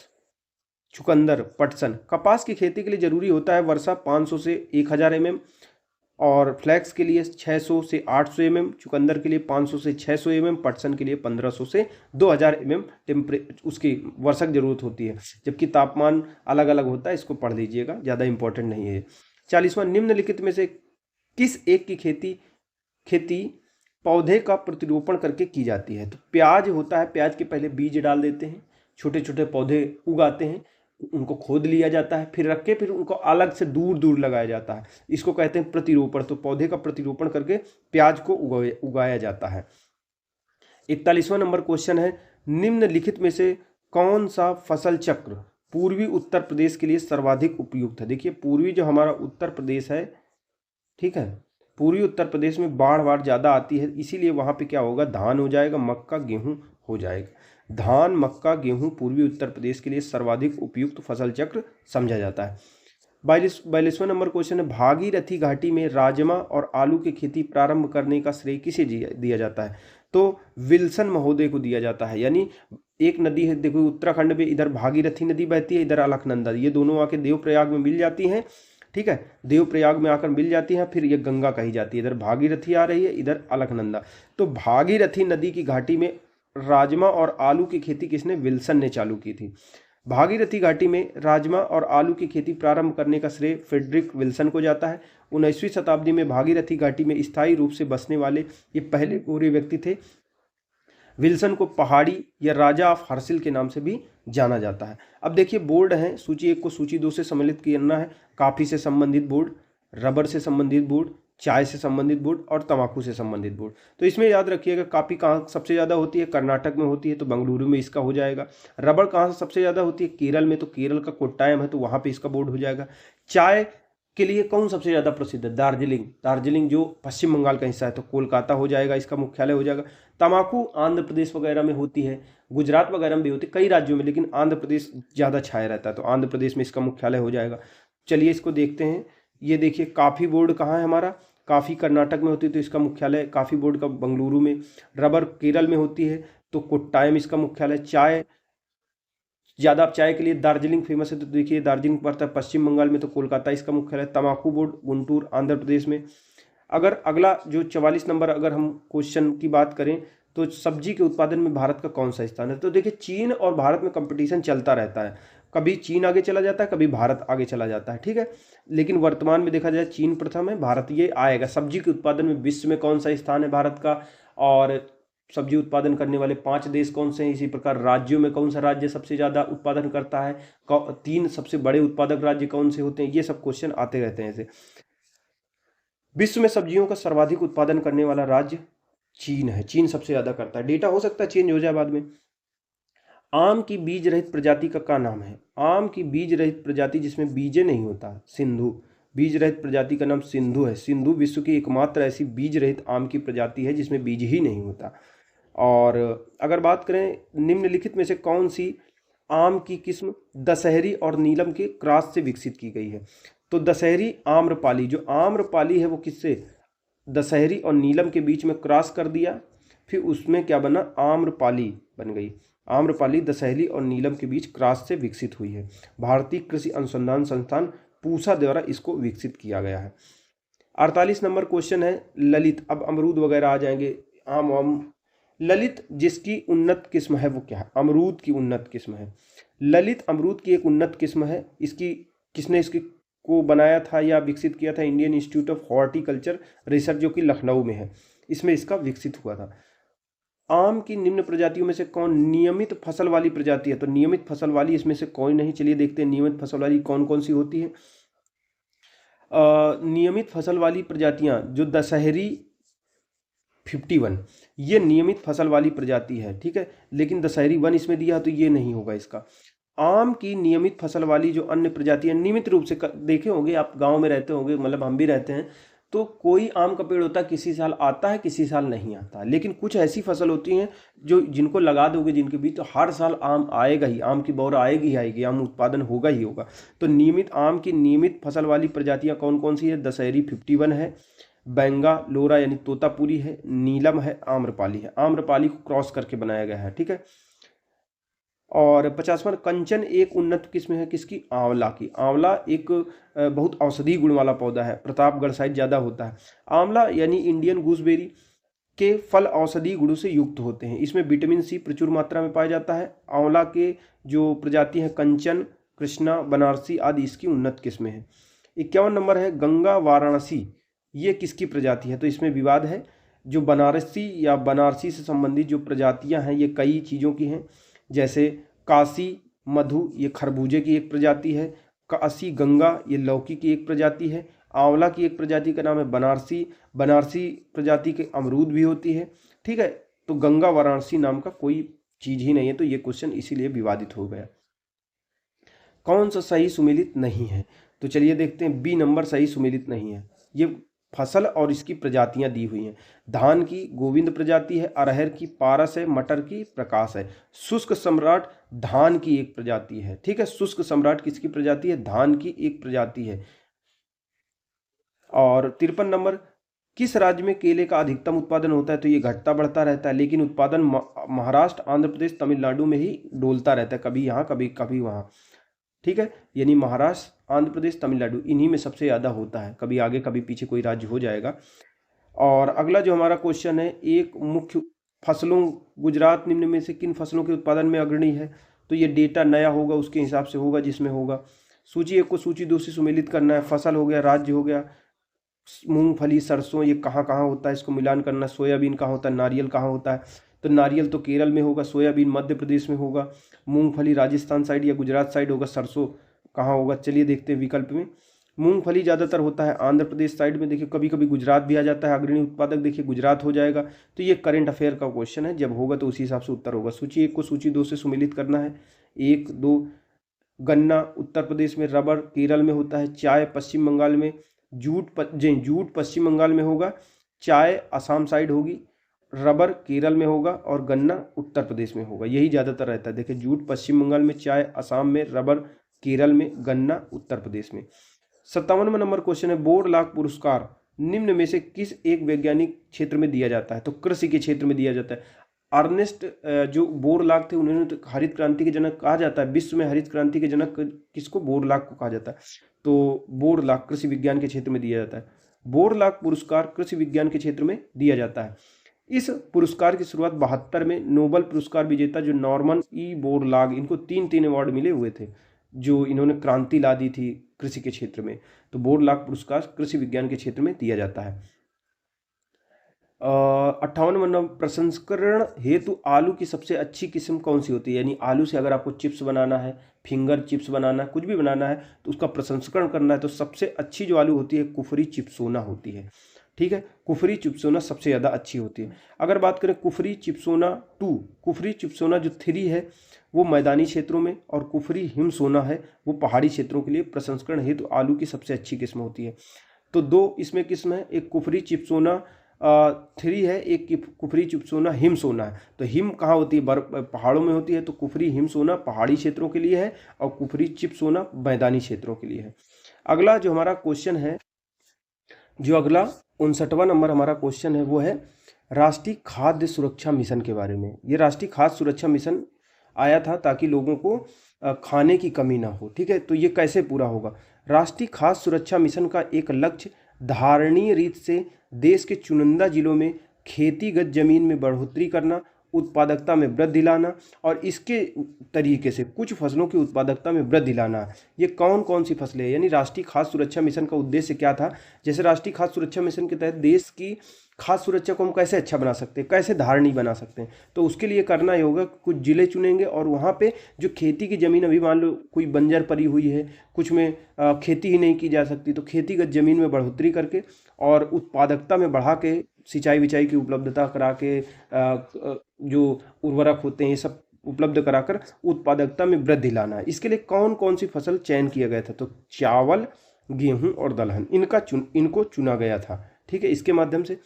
चुकंदर, पटसन। कपास की खेती के लिए जरूरी होता है वर्षा 500 से 1000 mm, और फ्लैक्स के लिए 600 से 800 mm, चुकंदर के लिए 500 से 600 mm, पटसन के लिए 1500 से 2000 mm उसकी वर्षा की जरूरत होती है, जबकि तापमान अलग अलग होता है। इसको पढ़ लीजिएगा, ज़्यादा इंपॉर्टेंट नहीं है। 40वां, निम्नलिखित में से किस एक की खेती पौधे का प्रतिरोपण करके की जाती है? तो प्याज होता है, प्याज के पहले बीज डाल देते हैं, छोटे छोटे पौधे उगाते हैं, उनको खोद लिया जाता है, फिर रख के फिर उनको अलग से दूर दूर लगाया जाता है। इसको कहते हैं प्रतिरोपण। तो पौधे का प्रतिरोपण करके प्याज को उगाया जाता है। 41वां नंबर क्वेश्चन है, निम्नलिखित में से कौन सा फसल चक्र पूर्वी उत्तर प्रदेश के लिए सर्वाधिक उपयुक्त है? देखिए, पूर्वी जो हमारा उत्तर प्रदेश है, ठीक है, पूर्वी उत्तर प्रदेश में बाढ़ ज़्यादा आती है, इसीलिए वहाँ पे क्या होगा, धान हो जाएगा, मक्का, गेहूँ हो जाएगा। धान, मक्का, गेहूँ पूर्वी उत्तर प्रदेश के लिए सर्वाधिक उपयुक्त फसल चक्र समझा जाता है। 42वां नंबर क्वेश्चन है, भागीरथी घाटी में राजमा और आलू की खेती प्रारंभ करने का श्रेय किसे दिया जाता है? तो विल्सन महोदय को दिया जाता है। यानी एक नदी है, देखो उत्तराखंड में, इधर भागीरथी नदी बहती है, इधर अलकनंदा, ये दोनों आके देवप्रयाग में मिल जाती हैं, ठीक है, देवप्रयाग में आकर मिल जाती हैं, फिर ये गंगा कही जाती है। इधर भागीरथी आ रही है, इधर अलकनंदा। तो भागीरथी नदी की घाटी में राजमा और आलू की खेती किसने? विल्सन ने चालू की थी। भागीरथी घाटी में राजमा और आलू की खेती प्रारंभ करने का श्रेय फ्रेडरिक विल्सन को जाता है। 19वीं शताब्दी में भागीरथी घाटी में स्थायी रूप से बसने वाले ये पहले गोरे व्यक्ति थे। विल्सन को पहाड़ी या राजा ऑफ हर्सिल के नाम से भी जाना जाता है। अब देखिए, बोर्ड है, सूची 1 को सूची 2 से सम्मिलित करना है। कॉफी से संबंधित बोर्ड, रबर से संबंधित बोर्ड, चाय से संबंधित बोर्ड और तंबाकू से संबंधित बोर्ड। तो इसमें याद रखिएगा, कॉफी कहाँ सबसे ज़्यादा होती है? कर्नाटक में होती है, तो बेंगलुरु में इसका हो जाएगा। रबर कहाँ से सबसे ज़्यादा होती है? केरल में, तो केरल का कोट्टायम है, तो वहाँ पे इसका बोर्ड हो जाएगा। चाय के लिए कौन सबसे ज़्यादा प्रसिद्ध है? दार्जिलिंग। दार्जिलिंग जो पश्चिम बंगाल का हिस्सा है, तो कोलकाता हो जाएगा, इसका मुख्यालय हो जाएगा। तंबाकू आंध्र प्रदेश वगैरह में होती है, गुजरात वगैरह में भी होती है, कई राज्यों में, लेकिन आंध्र प्रदेश ज़्यादा छाया रहता है, तो आंध्र प्रदेश में इसका मुख्यालय हो जाएगा। चलिए इसको देखते हैं। ये देखिए, कॉफ़ी बोर्ड कहाँ है हमारा? कॉफ़ी कर्नाटक में होती है, तो इसका मुख्यालय कॉफ़ी बोर्ड का बेंगलुरु में। रबर केरल में होती है, तो कोट्टायम इसका मुख्यालय। चाय, ज़्यादा चाय के लिए दार्जिलिंग फेमस है, तो देखिए दार्जिलिंग पड़ता है पश्चिम बंगाल में, तो कोलकाता इसका मुख्यालय। तंबाकू बोर्ड गुंटूर आंध्र प्रदेश में। अगर अगला जो 44 नंबर अगर हम क्वेश्चन की बात करें, तो सब्जी के उत्पादन में भारत का कौन सा स्थान है? तो देखिए, चीन और भारत में कंपटीशन चलता रहता है, कभी चीन आगे चला जाता है, कभी भारत आगे चला जाता है, ठीक है, लेकिन वर्तमान में देखा जाए चीन प्रथम है, भारत ये आएगा। सब्जी के उत्पादन में विश्व में कौन सा स्थान है भारत का? और सब्जी उत्पादन करने वाले 5 देश कौन से हैं? इसी प्रकार राज्यों में कौन सा राज्य सबसे ज़्यादा उत्पादन करता है? 3 सबसे बड़े उत्पादक राज्य कौन से होते हैं? ये सब क्वेश्चन आते रहते हैं ऐसे। विश्व में सब्जियों का सर्वाधिक उत्पादन करने वाला राज्य चीन है, चीन सबसे ज़्यादा करता है। डेटा हो सकता है चेंज हो जाए बाद में। आम की बीज रहित प्रजाति का क्या नाम है? आम की बीज रहित प्रजाति जिसमें बीजे नहीं होता, सिंधु। बीज रहित प्रजाति का नाम सिंधु है। सिंधु विश्व की एकमात्र ऐसी बीज रहित आम की प्रजाति है जिसमें बीज ही नहीं होता। और अगर बात करें, निम्नलिखित में से कौन सी आम की किस्म दशहरी और नीलम के क्रॉस से विकसित की गई है? तो दशहरी आम्रपाली, जो आम्रपाली है वो किससे? दशहरी और नीलम के बीच में क्रॉस कर दिया, फिर उसमें क्या बना? आम्रपाली बन गई। आम्रपाली दशहरी और नीलम के बीच क्रॉस से विकसित हुई है। भारतीय कृषि अनुसंधान संस्थान पूसा द्वारा इसको विकसित किया गया है। 48 नंबर क्वेश्चन है, ललित। अब अमरूद वगैरह आ जाएंगे, आम। ललित जिसकी उन्नत किस्म है वो क्या है? अमरूद की उन्नत किस्म है। ललित अमरूद की एक उन्नत किस्म है। इसकी किसने इसकी को बनाया था या विकसित किया था? Indian institute of horticulture research, जो कि लखनऊ में है, इसमें इसका विकसित हुआ था। आम की निम्न प्रजातियों में से कौन नियमित फसल वाली प्रजाति है? तो नियमित फसल वाली इसमें से कोई नहीं। चलिए देखते हैं नियमित फसल वाली कौन कौन सी होती है। नियमित फसल वाली प्रजातियां जो दशहरी 51, ये नियमित फसल वाली प्रजाति है, ठीक है, लेकिन दशहरी 1 इसमें दिया तो ये नहीं होगा इसका। आम की नियमित फसल वाली जो अन्य प्रजातियां नियमित रूप से देखे होंगे आप, गांव में रहते होंगे, मतलब हम भी रहते हैं, तो कोई आम का पेड़ होता है, किसी साल आता है किसी साल नहीं आता, लेकिन कुछ ऐसी फसल होती हैं जो जिनको लगा दोगे जिनके बीच, तो हर साल आम आएगा ही, आम की बौर आएगी ही आएगी, आम उत्पादन होगा ही होगा। तो नियमित आम की नियमित फसल वाली प्रजातियां कौन कौन सी है? दशहरी 51 है, बेंगालोरा यानी तोतापुरी है, नीलम है, आम्रपाली है। आम्रपाली को क्रॉस करके बनाया गया है, ठीक है। और 50वां, कंचन एक उन्नत किस्म है किसकी? आंवला की। आंवला एक बहुत औषधीय गुण वाला पौधा है, प्रतापगढ़ साइड ज़्यादा होता है। आंवला यानी इंडियन गूसबेरी के फल औषधीय गुणों से युक्त होते हैं। इसमें विटामिन सी प्रचुर मात्रा में पाया जाता है। आंवला के जो प्रजाति हैं कंचन, कृष्णा, बनारसी आदि इसकी उन्नत किस्में हैं। 51 नंबर है गंगा वाराणसी, ये किसकी प्रजाति है? तो इसमें विवाद है। जो बनारसी या बनारसी से संबंधित जो प्रजातियां हैं ये कई चीज़ों की हैं, जैसे काशी मधु ये खरबूजे की एक प्रजाति है, काशी गंगा ये लौकी की एक प्रजाति है, आंवला की एक प्रजाति का नाम है बनारसी, बनारसी प्रजाति के अमरूद भी होती है। ठीक है, तो गंगा वाराणसी नाम का कोई चीज़ ही नहीं है, तो ये क्वेश्चन इसीलिए विवादित हो गया। कौन सा सही सुमेलित नहीं है? तो चलिए देखते हैं, बी नंबर सही सुमेलित नहीं है। ये फसल और इसकी प्रजातियां दी हुई हैं। धान की गोविंद प्रजाति है, अरहर की पारस है, मटर की प्रकाश है। शुष्क सम्राट धान की एक प्रजाति है। ठीक है, शुष्क सम्राट किसकी प्रजाति है? धान की एक प्रजाति है। और 53 नंबर, किस राज्य में केले का अधिकतम उत्पादन होता है? तो ये घटता बढ़ता रहता है, लेकिन उत्पादन महाराष्ट्र, आंध्र प्रदेश, तमिलनाडु में ही डोलता रहता है, कभी यहाँ कभी कभी वहाँ। ठीक है, यानी महाराष्ट्र, आंध्र प्रदेश, तमिलनाडु इन्हीं में सबसे ज़्यादा होता है, कभी आगे कभी पीछे कोई राज्य हो जाएगा। और अगला जो हमारा क्वेश्चन है, एक मुख्य फसलों, गुजरात निम्न में से किन फसलों के उत्पादन में अग्रणी है? तो ये डेटा नया होगा उसके हिसाब से होगा जिसमें होगा। सूची एक को सूची दो से सुमेलित करना है। फसल हो गया, राज्य हो गया, मूंगफली, सरसों ये कहाँ कहाँ होता है इसको मिलान करना। सोयाबीन कहाँ होता है, नारियल कहाँ होता है? तो नारियल तो केरल में होगा, सोयाबीन मध्य प्रदेश में होगा, मूंगफली राजस्थान साइड या गुजरात साइड होगा, सरसों कहाँ होगा? चलिए देखते हैं विकल्प में। मूंगफली ज़्यादातर होता है आंध्र प्रदेश साइड में, देखिए कभी कभी गुजरात भी आ जाता है, अग्रणी उत्पादक देखिए गुजरात हो जाएगा। तो ये करंट अफेयर का क्वेश्चन है, जब होगा तो उसी हिसाब से उत्तर होगा। सूची एक को सूची दो से सुमेलित करना है। 1, 2, गन्ना उत्तर प्रदेश में, रबर केरल में होता है, चाय पश्चिम बंगाल में, जूट पश्चिम बंगाल में होगा, चाय असम साइड होगी, रबर केरल में होगा और गन्ना उत्तर प्रदेश में होगा। यही ज़्यादातर रहता है। देखिए जूट पश्चिम बंगाल में, चाय असम में, रबर केरल में, गन्ना उत्तर प्रदेश में। 57वां नंबर क्वेश्चन है, बोरलॉग पुरस्कार निम्न में से किस एक वैज्ञानिक क्षेत्र में दिया जाता है? तो कृषि के क्षेत्र में दिया जाता है। अर्नेस्ट जो बोरलॉग थे उन्होंने तो हरित क्रांति के जनक कहा जाता है। विश्व में हरित क्रांति के जनक किसको? बोरलॉग को कहा जाता है। तो बोरलॉग कृषि विज्ञान के क्षेत्र में दिया जाता है। बोरलॉग पुरस्कार कृषि विज्ञान के क्षेत्र में दिया जाता है। इस पुरस्कार की शुरुआत 72 में नोबेल पुरस्कार विजेता जो नॉर्मन ई बोरलॉग, इनको 3 अवार्ड मिले हुए थे, जो इन्होंने क्रांति ला दी थी कृषि के क्षेत्र में। तो बोरलॉग पुरस्कार कृषि विज्ञान के क्षेत्र में दिया जाता है। 58वां नंबर, प्रसंस्करण हेतु आलू की सबसे अच्छी किस्म कौन सी होती है? यानी आलू से अगर आपको चिप्स बनाना है, फिंगर चिप्स बनाना है, कुछ भी बनाना है तो उसका प्रसंस्करण करना है, तो सबसे अच्छी जो आलू होती है कुफरी चिप्सोना होती है। ठीक है, कुफरी चिप्सोना सबसे ज़्यादा अच्छी होती है। अगर बात करें कुफरी चिप्सोना 2, कुफरी चिप्सोना जो 3 है वो मैदानी क्षेत्रों में, और कुफरी हिमसोना है वो पहाड़ी क्षेत्रों के लिए प्रसंस्करण हेतु आलू की सबसे अच्छी किस्म होती है। तो 2 इसमें किस्म है, एक कुफरी चिप्सोना 3 है, एक कुफरी चिप्सोना हिमसोना है। तो हिम कहाँ होती है? पहाड़ों में होती है। तो कुफरी हिमसोना पहाड़ी क्षेत्रों के लिए है और कुफरी चिप्सोना मैदानी क्षेत्रों के लिए है। अगला जो हमारा क्वेश्चन है, जो अगला 59वां नंबर हमारा क्वेश्चन है वो है राष्ट्रीय खाद्य सुरक्षा मिशन के बारे में। ये राष्ट्रीय खाद्य सुरक्षा मिशन आया था ताकि लोगों को खाने की कमी ना हो। ठीक है, तो ये कैसे पूरा होगा? राष्ट्रीय खाद्य सुरक्षा मिशन का एक लक्ष्य धारणीय रीत से देश के चुनिंदा जिलों में खेतीगत जमीन में बढ़ोतरी करना, उत्पादकता में वृद्धि लाना और इसके तरीके से कुछ फसलों की उत्पादकता में वृद्धि लाना। ये कौन कौन सी फसलें हैं? यानी राष्ट्रीय खाद्य सुरक्षा मिशन का उद्देश्य क्या था? जैसे राष्ट्रीय खाद्य सुरक्षा मिशन के तहत देश की खाद्य सुरक्षा को हम कैसे अच्छा बना सकते हैं, कैसे धारणी बना सकते हैं, तो उसके लिए करना ही होगा। कुछ जिले चुनेंगे और वहाँ पे जो खेती की ज़मीन, अभी मान लो कोई बंजर पड़ी हुई है, कुछ में खेती ही नहीं की जा सकती, तो खेतीगत ज़मीन में बढ़ोतरी करके और उत्पादकता में बढ़ा के, सिंचाई विचाई की उपलब्धता करा के, जो उर्वरक होते हैं ये सब उपलब्ध कराकर उत्पादकता में वृद्धि लाना है। इसके लिए कौन कौन सी फसल चयन किया गया था? तो चावल, गेहूं और दलहन इनको चुना गया था। ठीक है, इसके माध्यम से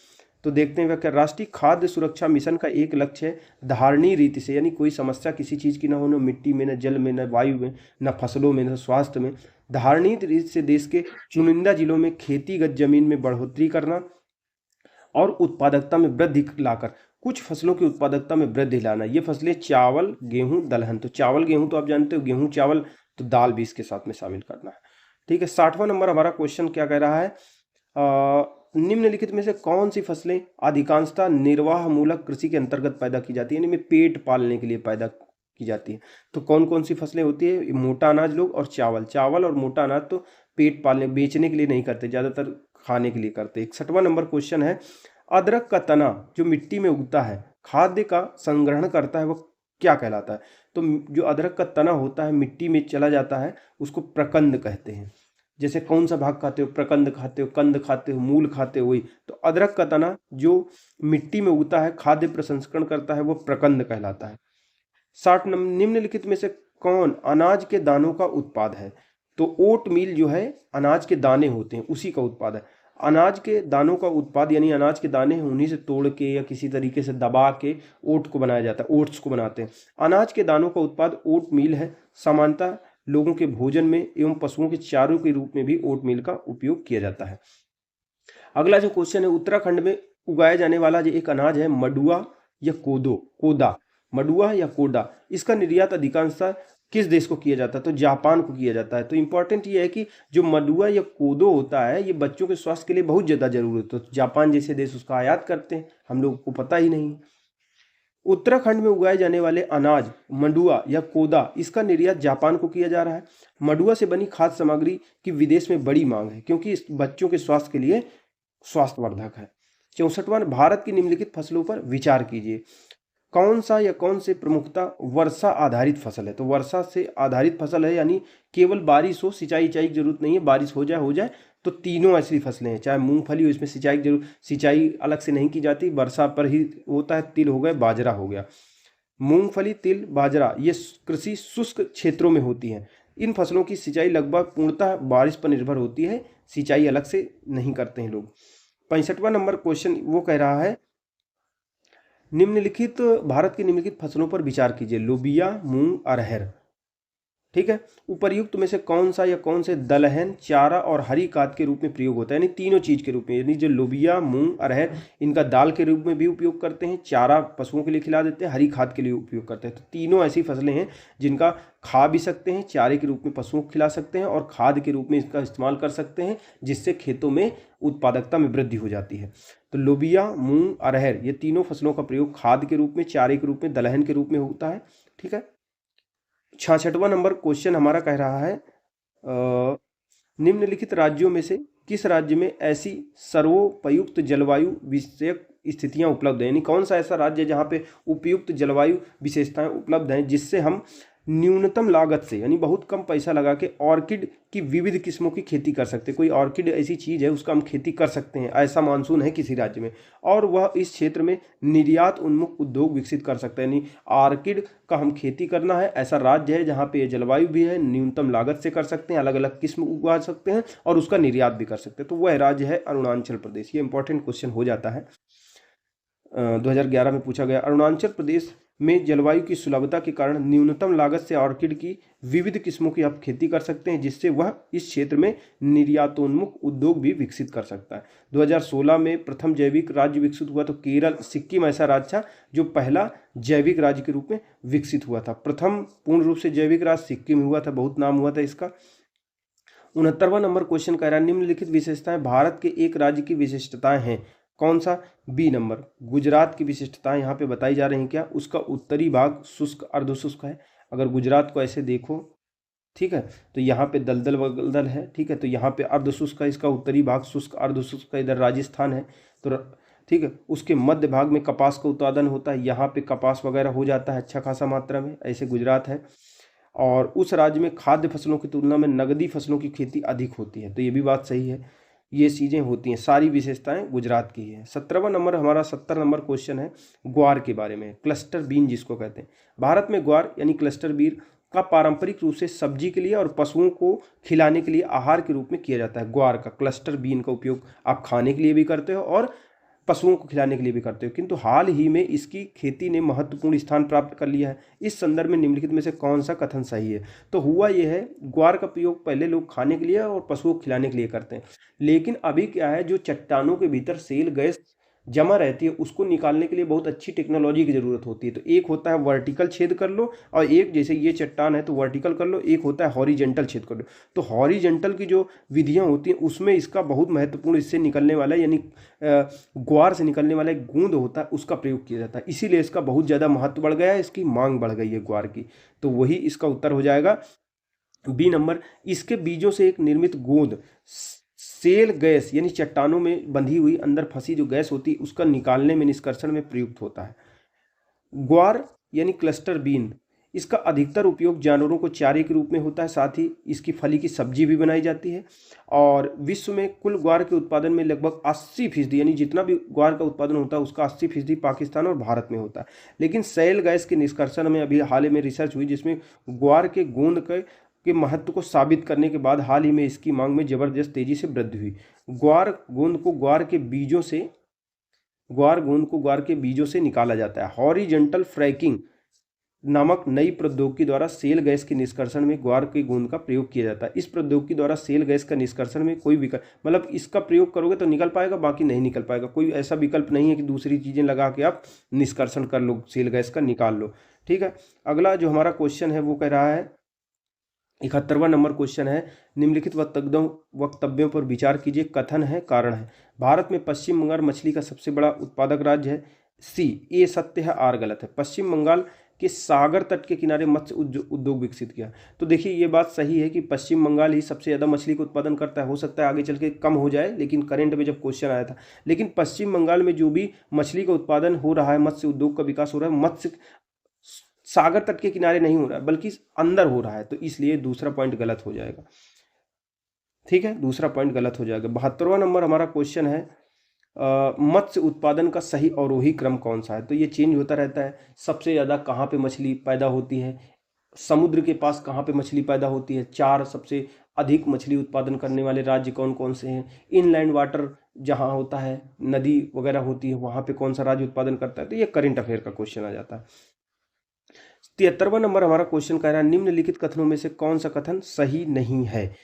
तो देखते हैं क्या राष्ट्रीय खाद्य सुरक्षा मिशन का एक लक्ष्य है धारणी रीति से, यानी कोई समस्या किसी चीज़ की ना हो, न मिट्टी में, न जल में, न वायु में, न फसलों में, न स्वास्थ्य में। धारणी रीति से देश के चुनिंदा जिलों में खेतीगत जमीन में बढ़ोतरी करना और उत्पादकता में वृद्धि लाकर कुछ फसलों की उत्पादकता में वृद्धि लाना। ये फसलें चावल, गेहूं, दलहन। तो चावल गेहूं तो आप जानते हो, गेहूं चावल, तो दाल भी इसके साथ में शामिल करना है। ठीक है, 60वां नंबर हमारा क्वेश्चन क्या कह रहा है, निम्नलिखित में से कौन सी फसलें अधिकांशतः निर्वाह मूलक कृषि के अंतर्गत पैदा की जाती है, यानी पेट पालने के लिए पैदा की जाती है। तो कौन कौन सी फसलें होती है, मोटा अनाज लोग और चावल और मोटा अनाज तो पेट पालने, बेचने के लिए नहीं करते, ज़्यादातर खाने के लिए करते। 61वां नंबर क्वेश्चन है, अदरक का तना जो मिट्टी में उगता है, खाद्य का संग्रहण करता है, वो क्या कहलाता है। तो जो अदरक का तना होता है, मिट्टी में चला जाता है, उसको प्रकंद कहते हैं। जैसे कौन सा भाग खाते हो, प्रकंद खाते हो, कंद खाते हो, मूल खाते हो, वही। तो अदरक का तना जो मिट्टी में उगता है, खाद्य प्रसंस्करण करता है, वो प्रकंद कहलाता है। 60 निम्नलिखित में से कौन अनाज के दानों का उत्पाद है। तो ओट मील जो है, अनाज के दाने होते हैं, उसी का उत्पाद है। अनाज के दानों का उत्पाद यानी अनाज के दाने हैं, उन्हीं से तोड़ के या किसी तरीके से दबा के ओट को बनाया जाता है, ओट्स को बनाते हैं। अनाज के दानों का उत्पाद ओट मील है। सामान्यतः लोगों के भोजन में एवं पशुओं के चारों के रूप में भी ओट मील का उपयोग किया जाता है। अगला जो क्वेश्चन है, उत्तराखंड में उगाया जाने वाला जो एक अनाज है, मडुआ या कोदा, मडुआ या कोदा, इसका निर्यात अधिकांशतः किस देश को किया जाता है। तो जापान को किया जाता है। तो इंपॉर्टेंट ये है कि जो मडुआ या कोदो होता है, ये बच्चों के स्वास्थ्य के लिए बहुत ज़्यादा जरूरी होता है। तो जापान जैसे देश उसका आयात करते हैं, हम लोगों को पता ही नहीं। उत्तराखंड में उगाए जाने वाले अनाज मडुआ या कोदा, इसका निर्यात जापान को किया जा रहा है। मडुआ से बनी खाद्य सामग्री की विदेश में बड़ी मांग है, क्योंकि इस बच्चों के स्वास्थ्य के लिए स्वास्थ्यवर्धक है। 64वां, भारत की निम्नलिखित फसलों पर विचार कीजिए। कौन सा या कौन से प्रमुखता वर्षा आधारित फसल है। तो वर्षा से आधारित फसल है, यानी केवल बारिश हो, सिंचाई की जरूरत नहीं है, बारिश हो जाए तो तीनों ऐसी फसलें हैं। चाहे मूंगफली हो, इसमें सिंचाई अलग से नहीं की जाती, वर्षा पर ही होता है। तिल हो गए, बाजरा हो गया, मूंगफली, तिल, बाजरा, ये कृषि शुष्क क्षेत्रों में होती है। इन फसलों की सिंचाई लगभग पूर्णतः बारिश पर निर्भर होती है, सिंचाई अलग से नहीं करते हैं लोग। 65वां नंबर क्वेश्चन वो कह रहा है, निम्नलिखित भारत की निम्नलिखित फसलों पर विचार कीजिए। लोबिया, मूंग, अरहर। ठीक है, उपर्युक्त में से कौन सा या कौन से दलहन, चारा और हरी खाद के रूप में प्रयोग होता है, यानी तीनों चीज के रूप में। यानी जो लोबिया, मूंग, अरहर, इनका दाल के रूप में भी उपयोग करते हैं, चारा पशुओं के लिए खिला देते हैं, हरी खाद के लिए उपयोग करते हैं। तो तीनों ऐसी फसलें हैं जिनका खा भी सकते हैं, चारे के रूप में पशुओं को खिला सकते हैं, और खाद के रूप में इसका इस्तेमाल कर सकते हैं, जिससे खेतों में उत्पादकता में वृद्धि हो जाती है। तो लोबिया, मूंग, अरहर, ये तीनों फसलों का प्रयोग खाद के रूप में, चारे के रूप में, दलहन के रूप में होता है। ठीक है, 66वां नंबर क्वेश्चन हमारा कह रहा है, निम्नलिखित राज्यों में से किस राज्य में ऐसी सर्वोपयुक्त जलवायु विषयक स्थितियां उपलब्ध हैं, यानी कौन सा ऐसा राज्य है जहां पे उपयुक्त जलवायु विशेषताएं उपलब्ध हैं, जिससे हम न्यूनतम लागत से, यानी बहुत कम पैसा लगा के ऑर्किड की विविध किस्मों की खेती कर सकते हैं। कोई ऑर्किड ऐसी चीज़ है, उसका हम खेती कर सकते हैं, ऐसा मानसून है किसी राज्य में, और वह इस क्षेत्र में निर्यात उन्मुख उद्योग विकसित कर सकता है। यानी ऑर्किड का हम खेती करना है, ऐसा राज्य है जहाँ पे जलवायु भी है, न्यूनतम लागत से कर सकते हैं, अलग अलग किस्म उगा सकते हैं, और उसका निर्यात भी कर सकते हैं। तो वह राज्य है अरुणाचल प्रदेश। ये इंपॉर्टेंट क्वेश्चन हो जाता है, 2011 में पूछा गया। अरुणाचल प्रदेश में जलवायु की सुलभता के कारण न्यूनतम लागत से ऑर्किड की विविध किस्मों की आप खेती कर सकते हैं, जिससे वह इस क्षेत्र में निर्यातोन्मुख उद्योग भी विकसित कर सकता है। 2016 में प्रथम जैविक राज्य विकसित हुआ, तो केरल, सिक्किम ऐसा राज्य था जो पहला जैविक राज्य के रूप में विकसित हुआ था। प्रथम पूर्ण रूप से जैविक राज्य सिक्किम हुआ था, बहुत नाम हुआ था इसका। 69वां नंबर क्वेश्चन कह रहा है, निम्नलिखित विशेषताएं भारत के एक राज्य की विशिष्टताएं हैं। कौन सा, बी नंबर, गुजरात की विशिष्टताएं यहाँ पे बताई जा रही हैं। क्या, उसका उत्तरी भाग शुष्क अर्धशुष्क है। अगर गुजरात को ऐसे देखो, ठीक है, तो यहाँ पे दलदल वलदल है, ठीक है, तो यहाँ पे अर्धशुष्क है, इसका उत्तरी भाग शुष्क अर्धशुष्क का, इधर राजस्थान है। तो ठीक है, उसके मध्य भाग में कपास का उत्पादन होता है, यहाँ पे कपास वगैरह हो जाता है अच्छा खासा मात्रा में, ऐसे गुजरात है। और उस राज्य में खाद्य फसलों की तुलना में नगदी फसलों की खेती अधिक होती है। तो ये भी बात सही है, ये चीज़ें होती हैं, सारी विशेषताएं गुजरात की है। 17वां नंबर हमारा 70 नंबर क्वेश्चन है ग्वार के बारे में, क्लस्टर बीन जिसको कहते हैं। भारत में ग्वार यानी क्लस्टर बीन का पारंपरिक रूप से सब्जी के लिए और पशुओं को खिलाने के लिए आहार के रूप में किया जाता है। ग्वार का, क्लस्टर बीन का उपयोग आप खाने के लिए भी करते हो और पशुओं को खिलाने के लिए भी करते हो, किंतु हाल ही में इसकी खेती ने महत्वपूर्ण स्थान प्राप्त कर लिया है। इस संदर्भ में निम्नलिखित में से कौन सा कथन सही है। तो हुआ यह है, ग्वार का प्रयोग पहले लोग खाने के लिए और पशुओं को खिलाने के लिए करते हैं, लेकिन अभी क्या है, जो चट्टानों के भीतर सेल गैस जमा रहती है उसको निकालने के लिए बहुत अच्छी टेक्नोलॉजी की ज़रूरत होती है। तो एक होता है वर्टिकल छेद कर लो, और एक जैसे ये चट्टान है तो वर्टिकल कर लो, एक होता है हॉरिजेंटल छेद कर लो। तो हॉरिजेंटल की जो विधियाँ होती हैं उसमें इसका बहुत महत्वपूर्ण, इससे निकलने वाला यानी ग्वार से निकलने वाला एक गूंद होता है उसका प्रयोग किया जाता है, इसीलिए इसका बहुत ज़्यादा महत्व बढ़ गया है, इसकी मांग बढ़ गई है ग्वार की। तो वही इसका उत्तर हो जाएगा बी नंबर। इसके बीजों से एक निर्मित गोंद सेल गैस यानी चट्टानों में बंधी हुई अंदर फंसी जो गैस होती है उसका निकालने में, निष्कर्षण में प्रयुक्त होता है। ग्वार यानी क्लस्टर बीन, इसका अधिकतर उपयोग जानवरों को चारे के रूप में होता है, साथ ही इसकी फली की सब्जी भी बनाई जाती है। और विश्व में कुल ग्वार के उत्पादन में लगभग 80% यानी जितना भी ग्वार का उत्पादन होता है उसका 80% पाकिस्तान और भारत में होता है। लेकिन शैल गैस के निष्कर्षण में अभी हाल ही में रिसर्च हुई जिसमें ग्वार के गोंद के महत्व को साबित करने के बाद हाल ही में इसकी मांग में जबरदस्त तेजी से वृद्धि हुई। ग्वार गोंद को ग्वार के बीजों से निकाला जाता है। हॉरिजेंटल फ्रैकिंग नामक नई प्रौद्योगिकी द्वारा सेल गैस के निष्कर्षण में ग्वार के गोंद का प्रयोग किया जाता है। इस प्रौद्योगिकी द्वारा सेल गैस का निष्कर्षण में कोई विकल्प, मतलब इसका प्रयोग करोगे तो निकल पाएगा, बाकी नहीं निकल पाएगा। कोई ऐसा विकल्प नहीं है कि दूसरी चीज़ें लगा के आप निष्कर्षण कर लो, सेल गैस का निकाल लो। ठीक है, अगला जो हमारा क्वेश्चन है वो कह रहा है 71वां नंबर क्वेश्चन है, निम्नलिखित वक्तव्यों पर विचार कीजिए, कथन है कारण है। भारत में पश्चिम बंगाल मछली का सबसे बड़ा उत्पादक राज्य है। सी, ए सत्य है, आर गलत है। पश्चिम बंगाल के सागर तट के किनारे मत्स्य उद्योग विकसित किया। तो देखिए ये बात सही है कि पश्चिम बंगाल ही सबसे ज़्यादा मछली का उत्पादन करता है। हो सकता है आगे चल के कम हो जाए, लेकिन करंट में जब क्वेश्चन आया था, लेकिन पश्चिम बंगाल में जो भी मछली का उत्पादन हो रहा है, मत्स्य उद्योग का विकास हो रहा है, मत्स्य सागर तट के किनारे नहीं हो रहा है बल्कि अंदर हो रहा है, तो इसलिए दूसरा पॉइंट गलत हो जाएगा। ठीक है, दूसरा पॉइंट गलत हो जाएगा। 72वां नंबर हमारा क्वेश्चन है, मत्स्य उत्पादन का सही अवरोही क्रम कौन सा है। तो ये चेंज होता रहता है। सबसे ज़्यादा कहाँ पे मछली पैदा होती है, समुद्र के पास कहाँ पे मछली पैदा होती है, 4 सबसे अधिक मछली उत्पादन करने वाले राज्य कौन कौन से हैं, इनलैंड वाटर जहाँ होता है, नदी वगैरह होती है, वहाँ पे कौन सा राज्य उत्पादन करता है। तो ये करंट अफेयर का क्वेश्चन आ जाता है। 73वां नंबर हमारा क्वेश्चन कह रहा है, निम्नलिखित कथनों में से कौन सा कथन सही नहीं है।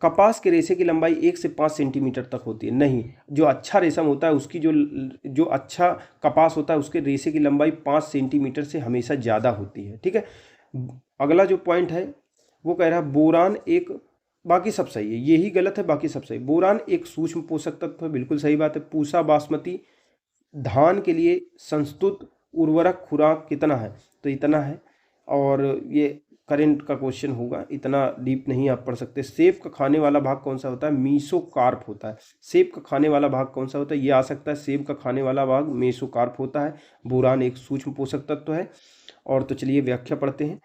कपास के रेशे की लंबाई 1 से 5 सेंटीमीटर तक होती है। नहीं, जो अच्छा रेशम होता है उसकी जो अच्छा कपास होता है उसके रेशे की लंबाई 5 सेंटीमीटर से हमेशा ज़्यादा होती है। ठीक है, अगला जो पॉइंट है वो कह रहा है बोरान एक, बाकी सब सही है, यही गलत है, बाकी सब सही। बोरान एक सूक्ष्म पोषक तत्व है, बिल्कुल सही बात है। पूसा बासमती धान के लिए संस्तुत उर्वरक खुराक कितना है, तो इतना है। और ये करंट का क्वेश्चन होगा, इतना डीप नहीं आप पढ़ सकते। सेब का खाने वाला भाग कौन सा होता है, मीसोकार्प होता है। सेब का खाने वाला भाग कौन सा होता है, ये आ सकता है, सेब का खाने वाला भाग मेसोकार्प होता है। बोरान एक सूक्ष्म पोषक तत्व है। और तो चलिए व्याख्या पढ़ते हैं।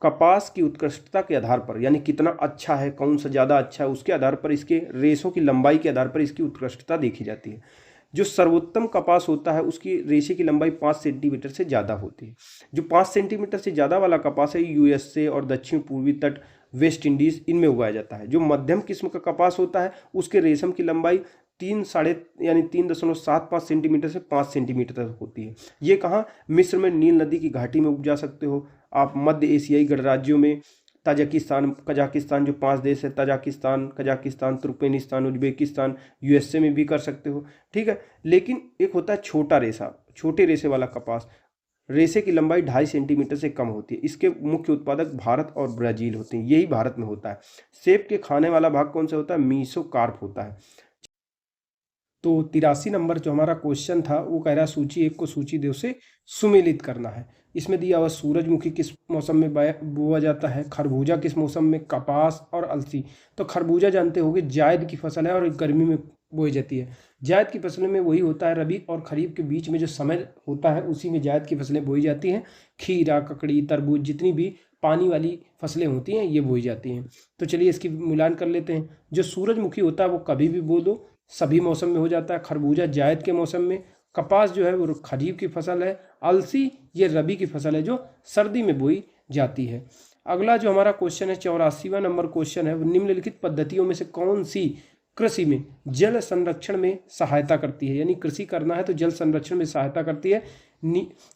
कपास की उत्कृष्टता के आधार पर, यानी कितना अच्छा है, कौन सा ज़्यादा अच्छा है, उसके आधार पर, इसके रेशों की लंबाई के आधार पर इसकी उत्कृष्टता देखी जाती है। जो सर्वोत्तम कपास होता है उसकी रेशे की लंबाई 5 सेंटीमीटर से ज़्यादा होती है। जो 5 सेंटीमीटर से ज़्यादा वाला कपास है यूएसए और दक्षिण पूर्वी तट, वेस्ट इंडीज़, इनमें उगाया जाता है। जो मध्यम किस्म का कपास होता है उसके रेशम की लंबाई 3.75 सेंटीमीटर से 5 सेंटीमीटर तक होती है। ये कहाँ, मिस्र में नील नदी की घाटी में उपजा सकते हो आप। मध्य एशियाई गणराज्यों में ताजिकिस्तान, कजाकिस्तान, जो 5 देश है, कजाकिस्तान, तुर्कमेनिस्तान, उज्बेकिस्तान, यूएसए में भी कर सकते हो। ठीक है, लेकिन एक होता है छोटा रेशा, छोटे रेशे वाला कपास, रेशे की लंबाई 2.5 सेंटीमीटर से कम होती है। इसके मुख्य उत्पादक भारत और ब्राज़ील होते हैं, यही भारत में होता है। सेब के खाने वाला भाग कौन सा होता है, मीसोकार्प होता है। तो 83 नंबर जो हमारा क्वेश्चन था वो कह रहा है सूची 1 को सूची 2 से सुमेलित करना है। इसमें दिया हुआ सूरजमुखी किस मौसम में बोआ जाता है, खरबूजा किस मौसम में, कपास और अलसी। तो खरबूजा जानते होंगे जायद की फसल है और गर्मी में बोई जाती है। जायद की फसलों में वही होता है, रबी और खरीफ के बीच में जो समय होता है उसी में जायद की फसलें बोई जाती हैं। खीरा, ककड़ी, तरबूज, जितनी भी पानी वाली फसलें होती हैं ये बोई जाती हैं। तो चलिए इसकी मूल्यांकन कर लेते हैं। जो सूरजमुखी होता है वो कभी भी बो दो, सभी मौसम में हो जाता है। खरबूजा जायद के मौसम में, कपास जो है वो खरीफ की फसल है, अलसी ये रबी की फसल है जो सर्दी में बोई जाती है। अगला जो हमारा क्वेश्चन है 84वां नंबर क्वेश्चन है, निम्नलिखित पद्धतियों में से कौन सी कृषि में जल संरक्षण में सहायता करती है। यानी कृषि करना है तो जल संरक्षण में सहायता करती है।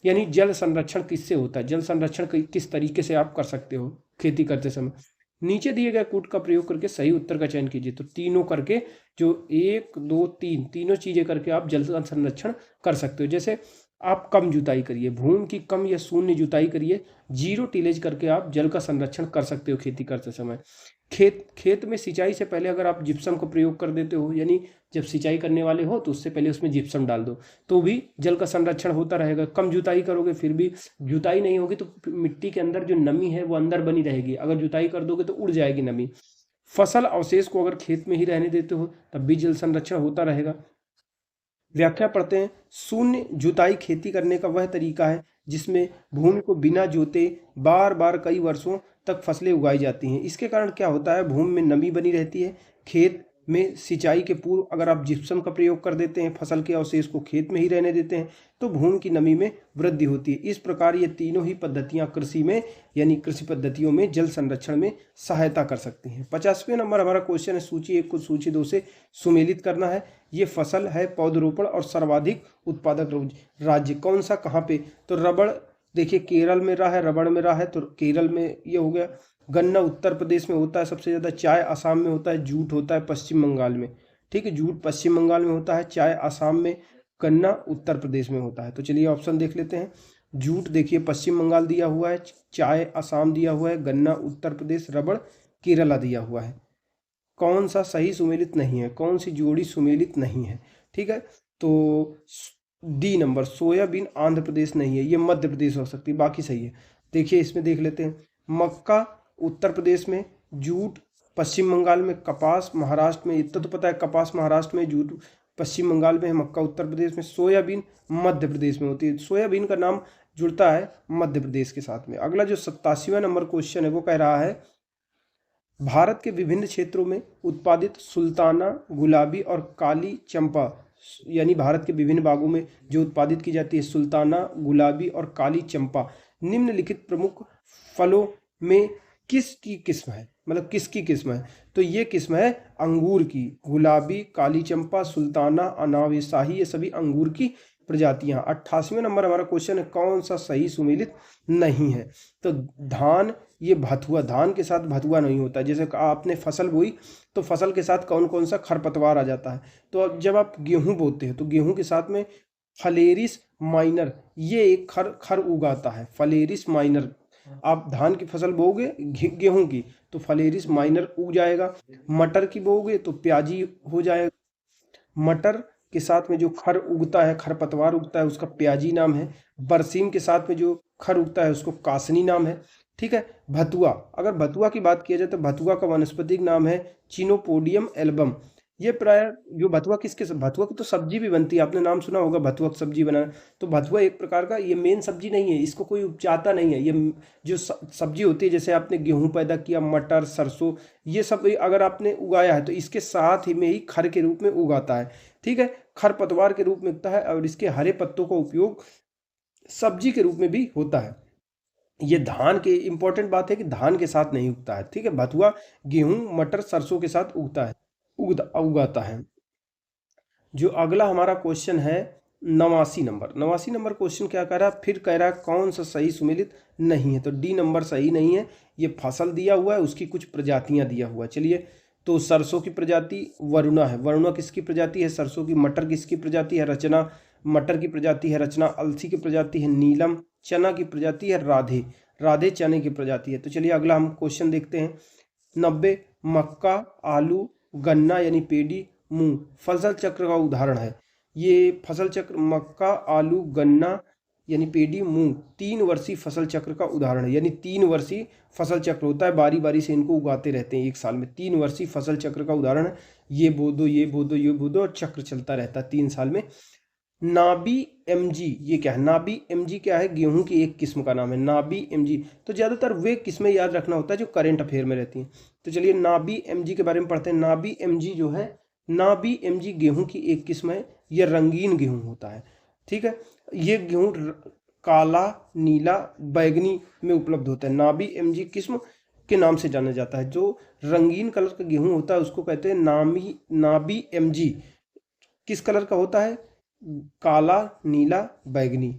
यानी जल संरक्षण किससे होता है, जल संरक्षण किस तरीके से आप कर सकते हो खेती करते समय। नीचे दिए गए कूट का प्रयोग करके सही उत्तर का चयन कीजिए। तो तीनों करके, जो 1 2 3 तीनों चीजें करके आप जल का संरक्षण कर सकते हो। जैसे आप कम जुताई करिए, भूमि की कम या शून्य जुताई करिए, जीरो टिलेज करके आप जल का संरक्षण कर सकते हो खेती करते समय। खेत में सिंचाई से पहले अगर आप जिप्सम का प्रयोग कर देते हो, यानी जब सिंचाई करने वाले हो तो उससे पहले उसमें जिप्सम डाल दो, तो भी जल का संरक्षण होता रहेगा। कम जुताई करोगे फिर भी जुताई नहीं होगी तो मिट्टी के अंदर जो नमी है वो अंदर बनी रहेगी, अगर जुताई कर दोगे तो उड़ जाएगी नमी। फसल अवशेष को अगर खेत में ही रहने देते हो तब भी जल संरक्षण होता रहेगा। व्याख्या पढ़ते हैं। शून्य जुताई खेती करने का वह तरीका है जिसमें भूमि को बिना जोते बार बार कई वर्षों तक फसलें उगाई जाती हैं। इसके कारण क्या होता है, भूमि में नमी बनी रहती है। खेत में सिंचाई के पूर्व अगर आप जिप्सम का प्रयोग कर देते हैं, फसल के अवशेष को खेत में ही रहने देते हैं, तो भूमि की नमी में वृद्धि होती है। इस प्रकार ये तीनों ही पद्धतियां कृषि में, यानी कृषि पद्धतियों में जल संरक्षण में सहायता कर सकती हैं। 50वें नंबर हमारा क्वेश्चन है, सूची 1 को सूची 2 से सुमेलित करना है। ये फसल है पौधरोपण और सर्वाधिक उत्पादक राज्य कौन सा, कहाँ पे, तो रबड़ देखिए केरल में रहा है, रबड़ में रहा है, तो केरल में ये हो गया। गन्ना उत्तर प्रदेश में होता है सबसे ज़्यादा, चाय असम में होता है, जूट होता है पश्चिम बंगाल में। ठीक है, जूट पश्चिम बंगाल में होता है, चाय असम में, गन्ना उत्तर प्रदेश में होता है। तो चलिए ऑप्शन देख लेते हैं। जूट देखिए पश्चिम बंगाल दिया हुआ है, चाय असम दिया हुआ है, गन्ना उत्तर प्रदेश, रबड़ केरला दिया हुआ है। कौन सा सही सुमेलित नहीं है, कौन सी जोड़ी सुमेलित नहीं है? ठीक है, तो D number soybean Andhra Pradesh नहीं है, ये मध्य प्रदेश हो सकती है, बाकी सही है। देखिए इसमें देख लेते हैं। मक्का उत्तर प्रदेश में, जूट पश्चिम बंगाल में, कपास महाराष्ट्र में, इतना तो पता है, कपास महाराष्ट्र में, जूट पश्चिम बंगाल में है, मक्का उत्तर प्रदेश में, सोयाबीन मध्य प्रदेश में होती है। सोयाबीन का नाम जुड़ता है मध्य प्रदेश के साथ में। अगला जो 87वां नंबर क्वेश्चन है वो कह रहा है, भारत के विभिन्न क्षेत्रों में उत्पादित सुल्ताना, गुलाबी और काली चंपा, यानी भारत के विभिन्न भागों में जो उत्पादित की जाती है सुल्ताना, गुलाबी और काली चंपा, निम्नलिखित प्रमुख फलों में किसकी किस्म है, मतलब किसकी किस्म है? तो ये किस्म है अंगूर की। गुलाबी, काली चंपा, सुल्ताना, अनाब शाही, ये सभी अंगूर की प्रजातियां। 88वें नंबर हमारा क्वेश्चन है, कौन सा सही सुमेलित नहीं है? तो धान, ये भथुआ, धान के साथ भथुआ नहीं होता। जैसे आपने फसल बोई तो फसल के साथ कौन कौन सा खरपतवार आ जाता है, तो अब जब आप गेहूं बोते हैं तो गेहूं के साथ में फलेरिस माइनर, ये एक खर उगाता है, फलेरिस माइनर। आप धान की फसल बोओगे गेहूं की तो फलेरिस माइनर उग जाएगा। मटर की बोओगे तो प्याजी हो जाएगा। मटर के साथ में जो खर उगता है, खरपतवार उगता है, उसका प्याजी नाम है। बरसीम के साथ में जो खर उगता है उसको कासनी नाम है। ठीक है, भतुआ, अगर भतुआ की बात किया जाए तो भतुआ का वानस्पतिक नाम है चिनोपोडियम एल्बम। ये प्राय जो भतुआ भतुआ की तो सब्जी भी बनती है, आपने नाम सुना होगा भतुआ की सब्जी बनाना। तो भतुआ एक प्रकार का, ये मेन सब्जी नहीं है, इसको कोई उपजाता नहीं है। ये जो सब्जी होती है, जैसे आपने गेहूं पैदा किया, मटर, सरसों, ये सब अगर आपने उगाया है तो इसके साथ ही में ही खर के रूप में उगाता है। ठीक है, खरपतवार के रूप में उगता है और इसके हरे पत्तों का उपयोग सब्जी के रूप में भी होता है। ये धान के इंपॉर्टेंट बात है कि धान के साथ नहीं उगता है। ठीक है, भतुआ गेहूं, मटर, सरसों के साथ उगता है, उगाता है। जो अगला हमारा क्वेश्चन है 89 नंबर क्वेश्चन क्या कह रहा है, फिर कह रहा है कौन सा सही सुमेलित नहीं है? तो डी नंबर सही नहीं है। ये फसल दिया हुआ है, उसकी कुछ प्रजातियां दिया हुआ है। चलिए, तो सरसों की प्रजाति वरुणा है। वरुणा किसकी प्रजाति है? सरसों की। मटर किसकी प्रजाति है? रचना मटर की प्रजाति है रचना। अलसी की प्रजाति है नीलम। चना की प्रजाति है राधे। राधे चने की प्रजाति है। तो चलिए अगला हम क्वेश्चन देखते हैं। 90, मक्का, आलू, गन्ना यानी पेडी, मूंग फसल चक्र का उदाहरण है। ये फसल चक्र मक्का, आलू, गन्ना यानी पेडी, मूंग 3 वर्षीय फसल चक्र का उदाहरण है। यानी 3 वर्षीय फसल चक्र होता है, बारी बारी से इनको उगाते रहते हैं एक साल में। 3 वर्षीय फसल चक्र का उदाहरण है। ये बो दो, ये बो दो, ये बो दो, और चक्र चलता रहता है 3 साल में। नाबी एमजी, ये क्या है? नाबी एमजी क्या है? गेहूं की एक किस्म का नाम है नाबी एमजी। तो ज़्यादातर वे किस्में याद रखना होता है जो करेंट अफेयर में रहती हैं। तो चलिए नाबी एमजी के बारे में पढ़ते हैं। नाबी एमजी जो है, नाबी एमजी गेहूं की एक किस्म है। यह रंगीन गेहूं होता है। ठीक है, ये गेहूं काला, नीला, बैगनी में उपलब्ध होता है। नाबी एमजी किस्म के नाम से जाना जाता है। जो रंगीन कलर का गेहूं होता है उसको कहते हैं नाबी एमजी। किस कलर का होता है? काला, नीला, बैगनी।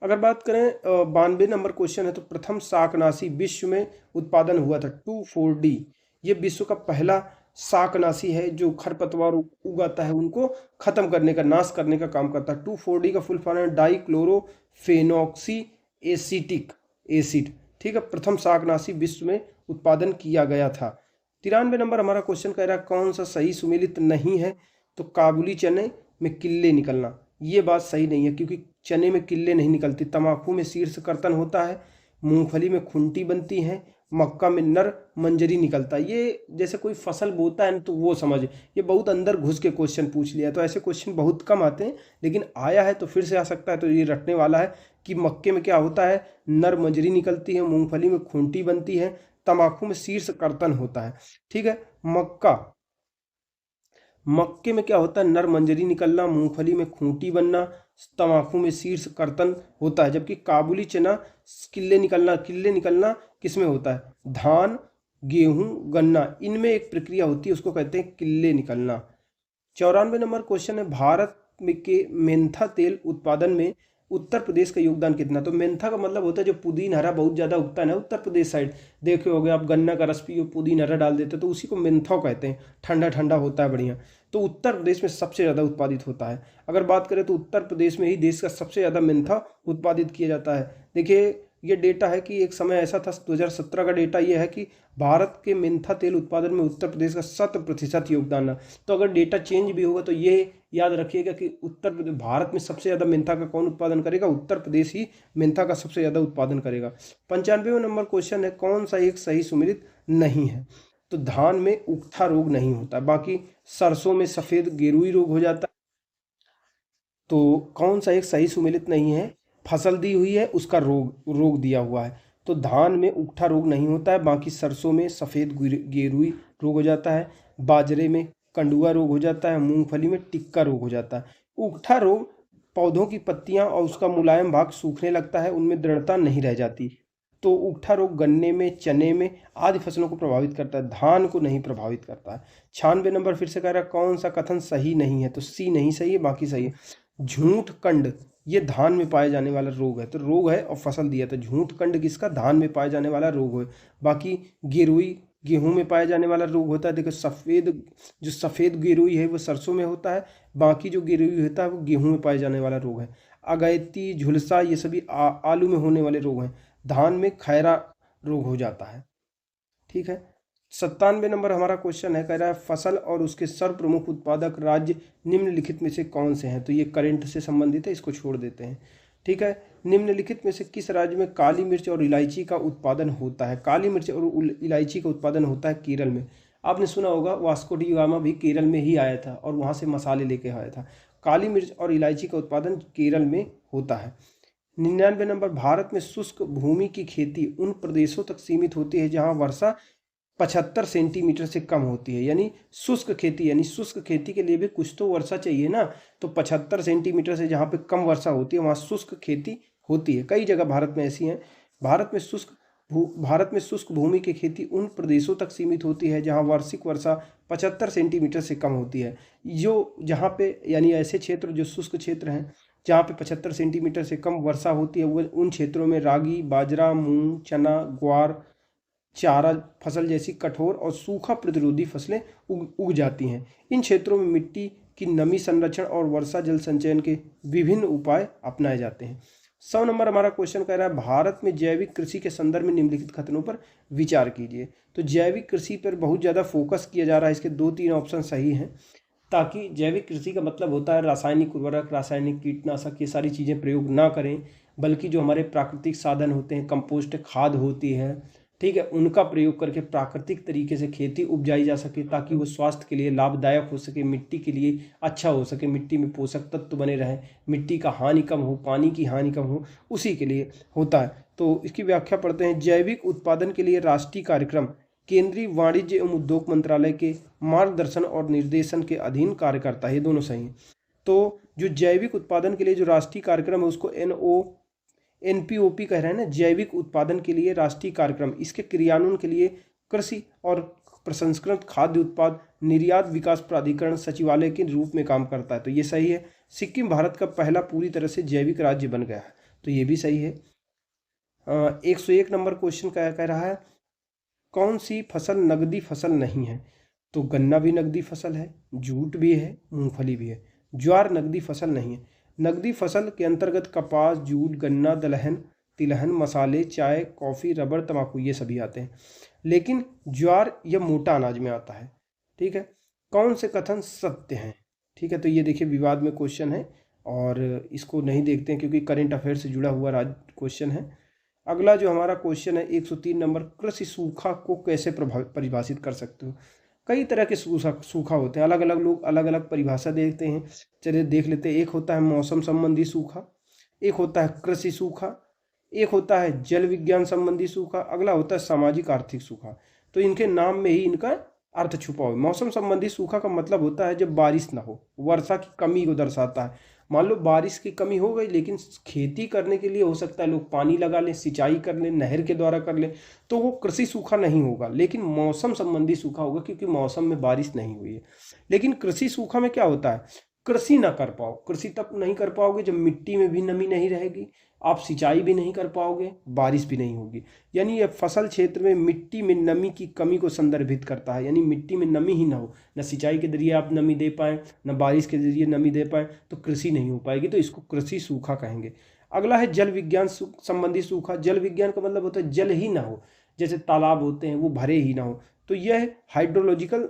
अगर बात करें 92 नंबर क्वेश्चन है, तो प्रथम शाकनाशी विश्व में उत्पादन हुआ था 2,4-D। ये विश्व का पहला शाकनाशी है जो खरपतवार उगाता है, उनको खत्म करने का, नाश करने का काम करता है। 2,4-D का फुल फॉर्म है डाइक्लोरोफेनॉक्सी एसिटिक एसिड। ठीक है, प्रथम शाकनाशी विश्व में उत्पादन किया गया था। 93 नंबर हमारा क्वेश्चन कह रहा है कौन सा सही सुमेलित नहीं है, तो काबुली चने में किल्ले निकलना, ये बात सही नहीं है क्योंकि चने में किल्ले नहीं निकलती। तम्बाकू में शीर्ष कर्तन होता है, मूंगफली में खुंटी बनती है, मक्का में नर मंजरी निकलता है। ये जैसे कोई फसल बोता है ना, तो वो समझ, ये बहुत अंदर घुस के क्वेश्चन पूछ लिया, तो ऐसे क्वेश्चन बहुत कम आते हैं, लेकिन आया है तो फिर से आ सकता है। तो ये रटने वाला है कि मक्के में क्या होता है, नर मंजरी निकलती है, मूंगफली में खुंटी बनती है, तम्बाकू में शीर्ष कर्तन होता है। ठीक है, मक्के में क्या होता है, नर मंजरी निकलना, मूंगफली में खूंटी बनना, तम्बाकू में शीर्ष कर्तन होता है। जबकि काबुली चना किल्ले निकलना किस में होता है, धान, गेहूं, गन्ना, इनमें एक प्रक्रिया होती है, उसको कहते हैं किल्ले निकलना। 94 नंबर क्वेश्चन है भारत में के मेंथा तेल उत्पादन में उत्तर प्रदेश का योगदान कितना। तो मेंथा का मतलब होता है जो पुदीन हरा बहुत ज़्यादा उगता है ना उत्तर प्रदेश साइड, देखे होगे आप, गन्ना का रस पियो, पुदीन हरा डाल देते, तो उसी को मेंथा कहते हैं। ठंडा ठंडा होता है, बढ़िया। तो उत्तर प्रदेश में सबसे ज़्यादा उत्पादित होता है। अगर बात करें तो उत्तर प्रदेश में ही देश का सबसे ज़्यादा मेंथा उत्पादित किया जाता है। देखिए, ये डेटा है कि एक समय ऐसा था, 2017 का डेटा ये है कि भारत के मेंथा तेल उत्पादन में उत्तर प्रदेश का 100% योगदान है। तो अगर डेटा चेंज भी होगा तो ये याद रखिएगा कि उत्तर प्रदेश, भारत में सबसे ज़्यादा मेंथा का कौन उत्पादन करेगा, उत्तर प्रदेश ही मेंथा का सबसे ज़्यादा उत्पादन करेगा। 95वां नंबर क्वेश्चन है कौन सा एक सही सुमेलित नहीं है। तो धान में उकठा रोग नहीं होता, बाकी सरसों में सफ़ेद गेरुई रोग हो जाता है। तो कौन सा एक सही सुमेलित नहीं है, फसल दी हुई है, उसका रोग दिया हुआ है। तो धान में उकठा रोग नहीं होता है, बाकी सरसों में सफ़ेद गेरुई रोग हो जाता है, बाजरे में कंडुआ रोग हो जाता है, मूंगफली में टिक्का रोग हो जाता है। उकठा रोग पौधों की पत्तियां और उसका मुलायम भाग सूखने लगता है, उनमें दृढ़ता नहीं रह जाती। तो उकठा रोग गन्ने में, चने में आदि फसलों को प्रभावित करता है, धान को नहीं प्रभावित करता है। 96 नंबर फिर से कह रहा है कौन सा कथन सही नहीं है। तो सी नहीं सही है, बाकी सही है। झूठ कंड, ये धान में पाए जाने वाला रोग है, तो रोग है और फसल दिया, तो झूठ कंड किसका, धान में पाए जाने वाला रोग है। बाकी गेरुई गेहूं में पाए जाने वाला रोग होता है। देखो, सफ़ेद गेरुई है वो सरसों में होता है, बाकी जो गेरुई होता है वो गेहूं में पाए जाने वाला रोग है। अगैती, झुलसा, ये सभी आलू में होने वाले रोग हैं। धान में खैरा रोग हो जाता है। ठीक है, 97 नंबर हमारा क्वेश्चन है, कह रहा है फसल और उसके सर्व प्रमुख उत्पादक राज्य निम्नलिखित में से कौन से हैं। तो ये करंट से संबंधित है, इसको छोड़ देते हैं। ठीक है, निम्नलिखित में से किस राज्य में काली मिर्च और इलायची का उत्पादन होता है। काली मिर्च और इलायची का उत्पादन होता है केरल में। आपने सुना होगा वास्को डी गामा भी केरल में ही आया था और वहाँ से मसाले लेके आया था। काली मिर्च और इलायची का उत्पादन केरल में होता है। 99 नंबर, भारत में शुष्क भूमि की खेती उन प्रदेशों तक सीमित होती है जहाँ वर्षा 75 सेंटीमीटर से कम होती है। यानी शुष्क खेती के लिए भी कुछ तो वर्षा चाहिए ना। तो 75 सेंटीमीटर से जहाँ पे कम वर्षा होती है वहाँ शुष्क खेती होती है। कई जगह भारत में ऐसी हैं। भारत में शुष्क भूमि की खेती उन प्रदेशों तक सीमित होती है जहाँ वार्षिक वर्षा 75 सेंटीमीटर से कम होती है। जहाँ पे यानी ऐसे क्षेत्र जो शुष्क क्षेत्र हैं जहाँ पे 75 सेंटीमीटर से कम वर्षा होती है, वो उन क्षेत्रों में रागी, बाजरा, मूंग, चना, ग्वार, चारा फसल जैसी कठोर और सूखा प्रतिरोधी फसलें उग जाती हैं। इन क्षेत्रों में मिट्टी की नमी संरक्षण और वर्षा जल संचयन के विभिन्न उपाय अपनाए जाते हैं। 100 नंबर हमारा क्वेश्चन कह रहा है भारत में जैविक कृषि के संदर्भ में निम्नलिखित कथनों पर विचार कीजिए। तो जैविक कृषि पर बहुत ज़्यादा फोकस किया जा रहा है, इसके 2-3 ऑप्शन सही हैं। ताकि जैविक कृषि का मतलब होता है रासायनिक उर्वरक, रासायनिक कीटनाशक, ये सारी चीज़ें प्रयोग ना करें, बल्कि जो हमारे प्राकृतिक साधन होते हैं, कंपोस्ट खाद होती है, ठीक है, उनका प्रयोग करके प्राकृतिक तरीके से खेती उपजाई जा सके ताकि वो स्वास्थ्य के लिए लाभदायक हो सके, मिट्टी के लिए अच्छा हो सके, मिट्टी में पोषक तत्व बने रहें, मिट्टी का हानि कम हो, पानी की हानि कम हो, उसी के लिए होता है। तो इसकी व्याख्या पढ़ते हैं। जैविक उत्पादन के लिए राष्ट्रीय कार्यक्रम केंद्रीय वाणिज्य एवं उद्योग मंत्रालय के मार्गदर्शन और निर्देशन के अधीन कार्य करता है। ये दोनों सही हैं। तो जो जैविक उत्पादन के लिए जो राष्ट्रीय कार्यक्रम है उसको NPOP कह रहे हैं ना, जैविक उत्पादन के लिए राष्ट्रीय कार्यक्रम। इसके क्रियान्वयन के लिए कृषि और प्रसंस्कृत खाद्य उत्पाद निर्यात विकास प्राधिकरण सचिवालय के रूप में काम करता है। तो ये सही है। सिक्किम भारत का पहला पूरी तरह से जैविक राज्य बन गया है। तो ये भी सही है। 101 नंबर क्वेश्चन क्या कह रहा है, कौन सी फसल नगदी फसल नहीं है? तो गन्ना भी नगदी फसल है, जूट भी है, मूंगफली भी है। ज्वार नगदी फसल नहीं है। नगदी फसल के अंतर्गत कपास, जूट, गन्ना, दलहन, तिलहन, मसाले, चाय, कॉफ़ी, रबड़, तंबाकू ये सभी आते हैं। लेकिन ज्वार यह मोटा अनाज में आता है। ठीक है, कौन से कथन सत्य हैं? ठीक है, तो ये देखिए विवाद में क्वेश्चन है और इसको नहीं देखते हैं क्योंकि करंट अफेयर से जुड़ा हुआ क्वेश्चन है। अगला जो हमारा क्वेश्चन है 103 नंबर, कृषि सूखा को कैसे परिभाषित कर सकते हो? कई तरह के सूखा होते हैं, अलग अलग लोग अलग अलग परिभाषा देखते हैं। चलिए देख लेते हैं। एक होता है मौसम संबंधी सूखा, एक होता है कृषि सूखा, एक होता है जल विज्ञान संबंधी सूखा, अगला होता है सामाजिक आर्थिक सूखा। तो इनके नाम में ही इनका अर्थ छुपा हुआ है। मौसम संबंधी सूखा का मतलब होता है जब बारिश ना हो, वर्षा की कमी को दर्शाता है। मान लो बारिश की कमी हो गई लेकिन खेती करने के लिए हो सकता है लोग पानी लगा लें, सिंचाई कर लें, नहर के द्वारा कर लें, तो वो कृषि सूखा नहीं होगा, लेकिन मौसम संबंधी सूखा होगा क्योंकि मौसम में बारिश नहीं हुई है। लेकिन कृषि सूखा में क्या होता है, कृषि ना कर पाओ, कृषि तब नहीं कर पाओगे जब मिट्टी में भी नमी नहीं रहेगी, आप सिंचाई भी नहीं कर पाओगे, बारिश भी नहीं होगी। यानी ये फसल क्षेत्र में मिट्टी में नमी की कमी को संदर्भित करता है। यानी मिट्टी में नमी ही ना हो, न सिंचाई के जरिए आप नमी दे पाएँ, न बारिश के जरिए नमी दे पाएँ, तो कृषि नहीं हो पाएगी, तो इसको कृषि सूखा कहेंगे। अगला है जल विज्ञान संबंधी सूखा। जल विज्ञान का मतलब होता है जल ही ना हो, जैसे तालाब होते हैं वो भरे ही ना हो, तो यह हाइड्रोलॉजिकल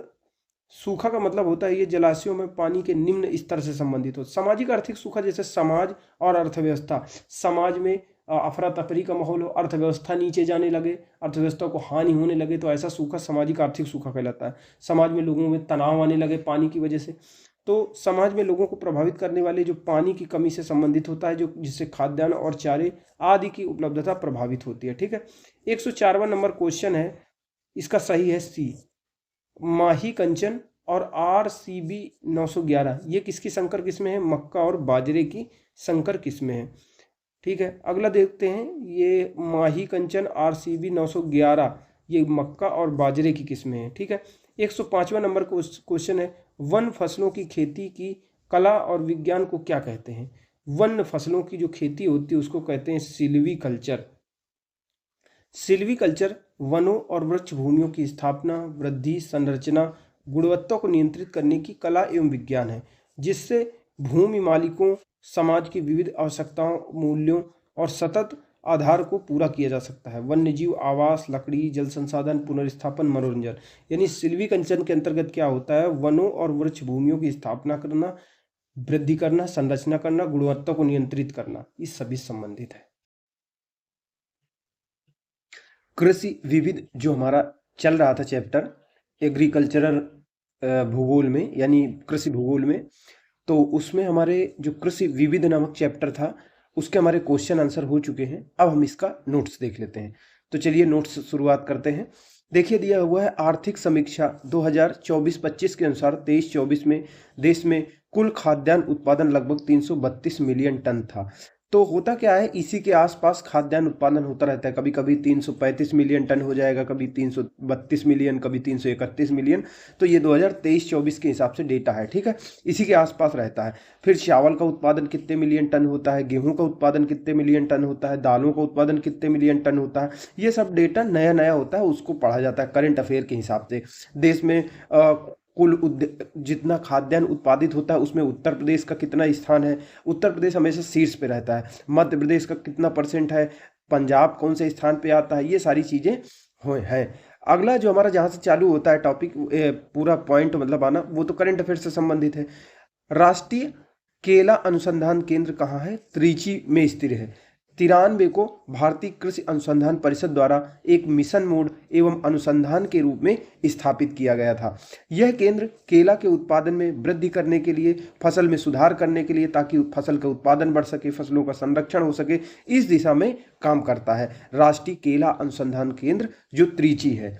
सूखा का मतलब होता है ये जलाशयों में पानी के निम्न स्तर से संबंधित हो। सामाजिक आर्थिक सूखा जैसे समाज और अर्थव्यवस्था, समाज में अफरा तफरी का माहौल हो, अर्थव्यवस्था नीचे जाने लगे, अर्थव्यवस्था को हानि होने लगे, तो ऐसा सूखा सामाजिक आर्थिक सूखा कहलाता है। समाज में लोगों में तनाव आने लगे पानी की वजह से, तो समाज में लोगों को प्रभावित करने वाले जो पानी की कमी से संबंधित होता है, जो जिससे खाद्यान्न और चारे आदि की उपलब्धता प्रभावित होती है। ठीक है, 104वां नंबर क्वेश्चन है, इसका सही है सी, माही कंचन और RCB 911 ये किसकी संकर किस्में हैं? मक्का और बाजरे की संकर किस्में हैं। ठीक है, अगला देखते हैं, ये माही कंचन RCB 911 ये मक्का और बाजरे की किस्में हैं। ठीक है, 105वां नंबर क्वेश्चन है, वन फसलों की खेती की कला और विज्ञान को क्या कहते हैं? वन फसलों की जो खेती होती है उसको कहते हैं सिल्वीकल्चर। सिल्वीकल्चर वनों और वृक्ष भूमियों की स्थापना, वृद्धि, संरचना, गुणवत्ता को नियंत्रित करने की कला एवं विज्ञान है, जिससे भूमि मालिकों, समाज की विविध आवश्यकताओं, मूल्यों और सतत आधार को पूरा किया जा सकता है। वन्य जीव आवास, लकड़ी, जल संसाधन, पुनर्स्थापन, मनोरंजन। यानी सिल्वीकल्चर के अंतर्गत क्या होता है, वनों और वृक्ष भूमियों की स्थापना करना, वृद्धि करना, संरचना करना, गुणवत्ता को नियंत्रित करना, ये सभी संबंधित है। कृषि विविध जो हमारा चल रहा था चैप्टर एग्रीकल्चरल भूगोल में, यानी कृषि भूगोल में, तो उसमें हमारे जो कृषि विविध नामक चैप्टर था उसके हमारे क्वेश्चन आंसर हो चुके हैं। अब हम इसका नोट्स देख लेते हैं। तो चलिए नोट्स शुरुआत करते हैं। देखिए दिया हुआ है आर्थिक समीक्षा 2024-25 के अनुसार 23-24 में देश में कुल खाद्यान्न उत्पादन लगभग 332 मिलियन टन था। तो होता क्या है, इसी के आसपास खाद्यान्न उत्पादन होता रहता है, कभी कभी 335 मिलियन टन हो जाएगा, कभी 332 मिलियन, कभी 331 मिलियन। तो ये 2023-24 के हिसाब से डेटा है। ठीक है, इसी के आसपास रहता है। फिर चावल का उत्पादन कितने मिलियन टन होता है, गेहूं का उत्पादन कितने मिलियन टन होता है, दालों का उत्पादन कितने मिलियन टन होता है, ये सब डेटा नया नया होता है, उसको पढ़ा जाता है करंट अफेयर के हिसाब से। देश में कुल जितना खाद्यान्न उत्पादित होता है उसमें उत्तर प्रदेश का कितना स्थान है, उत्तर प्रदेश हमेशा शीर्ष पे रहता है। मध्य प्रदेश का कितना % है, पंजाब कौन से स्थान पे आता है, ये सारी चीज़ें हैं। अगला जो हमारा जहाँ से चालू होता है टॉपिक, पूरा पॉइंट मतलब आना, वो तो करंट अफेयर से संबंधित है। राष्ट्रीय केला अनुसंधान केंद्र कहाँ है? त्रिची में स्थिर है। 93 को भारतीय कृषि अनुसंधान परिषद द्वारा एक मिशन मोड एवं अनुसंधान के रूप में स्थापित किया गया था। यह केंद्र केला के उत्पादन में वृद्धि करने के लिए, फसल में सुधार करने के लिए, ताकि फसल का उत्पादन बढ़ सके, फसलों का संरक्षण हो सके, इस दिशा में काम करता है। राष्ट्रीय केला अनुसंधान केंद्र जो त्रिची है।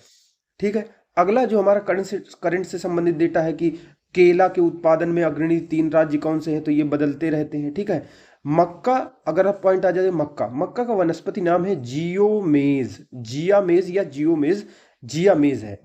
ठीक है, अगला जो हमारा करंट से संबंधित डेटा है कि केला के उत्पादन में अग्रणी 3 राज्य कौन से हैं, तो ये बदलते रहते हैं। ठीक है, मक्का, अगर आप पॉइंट आ जाए, मक्का का वनस्पति नाम है जियोमेज, जियामेज या जियोमेज, जियामेज है।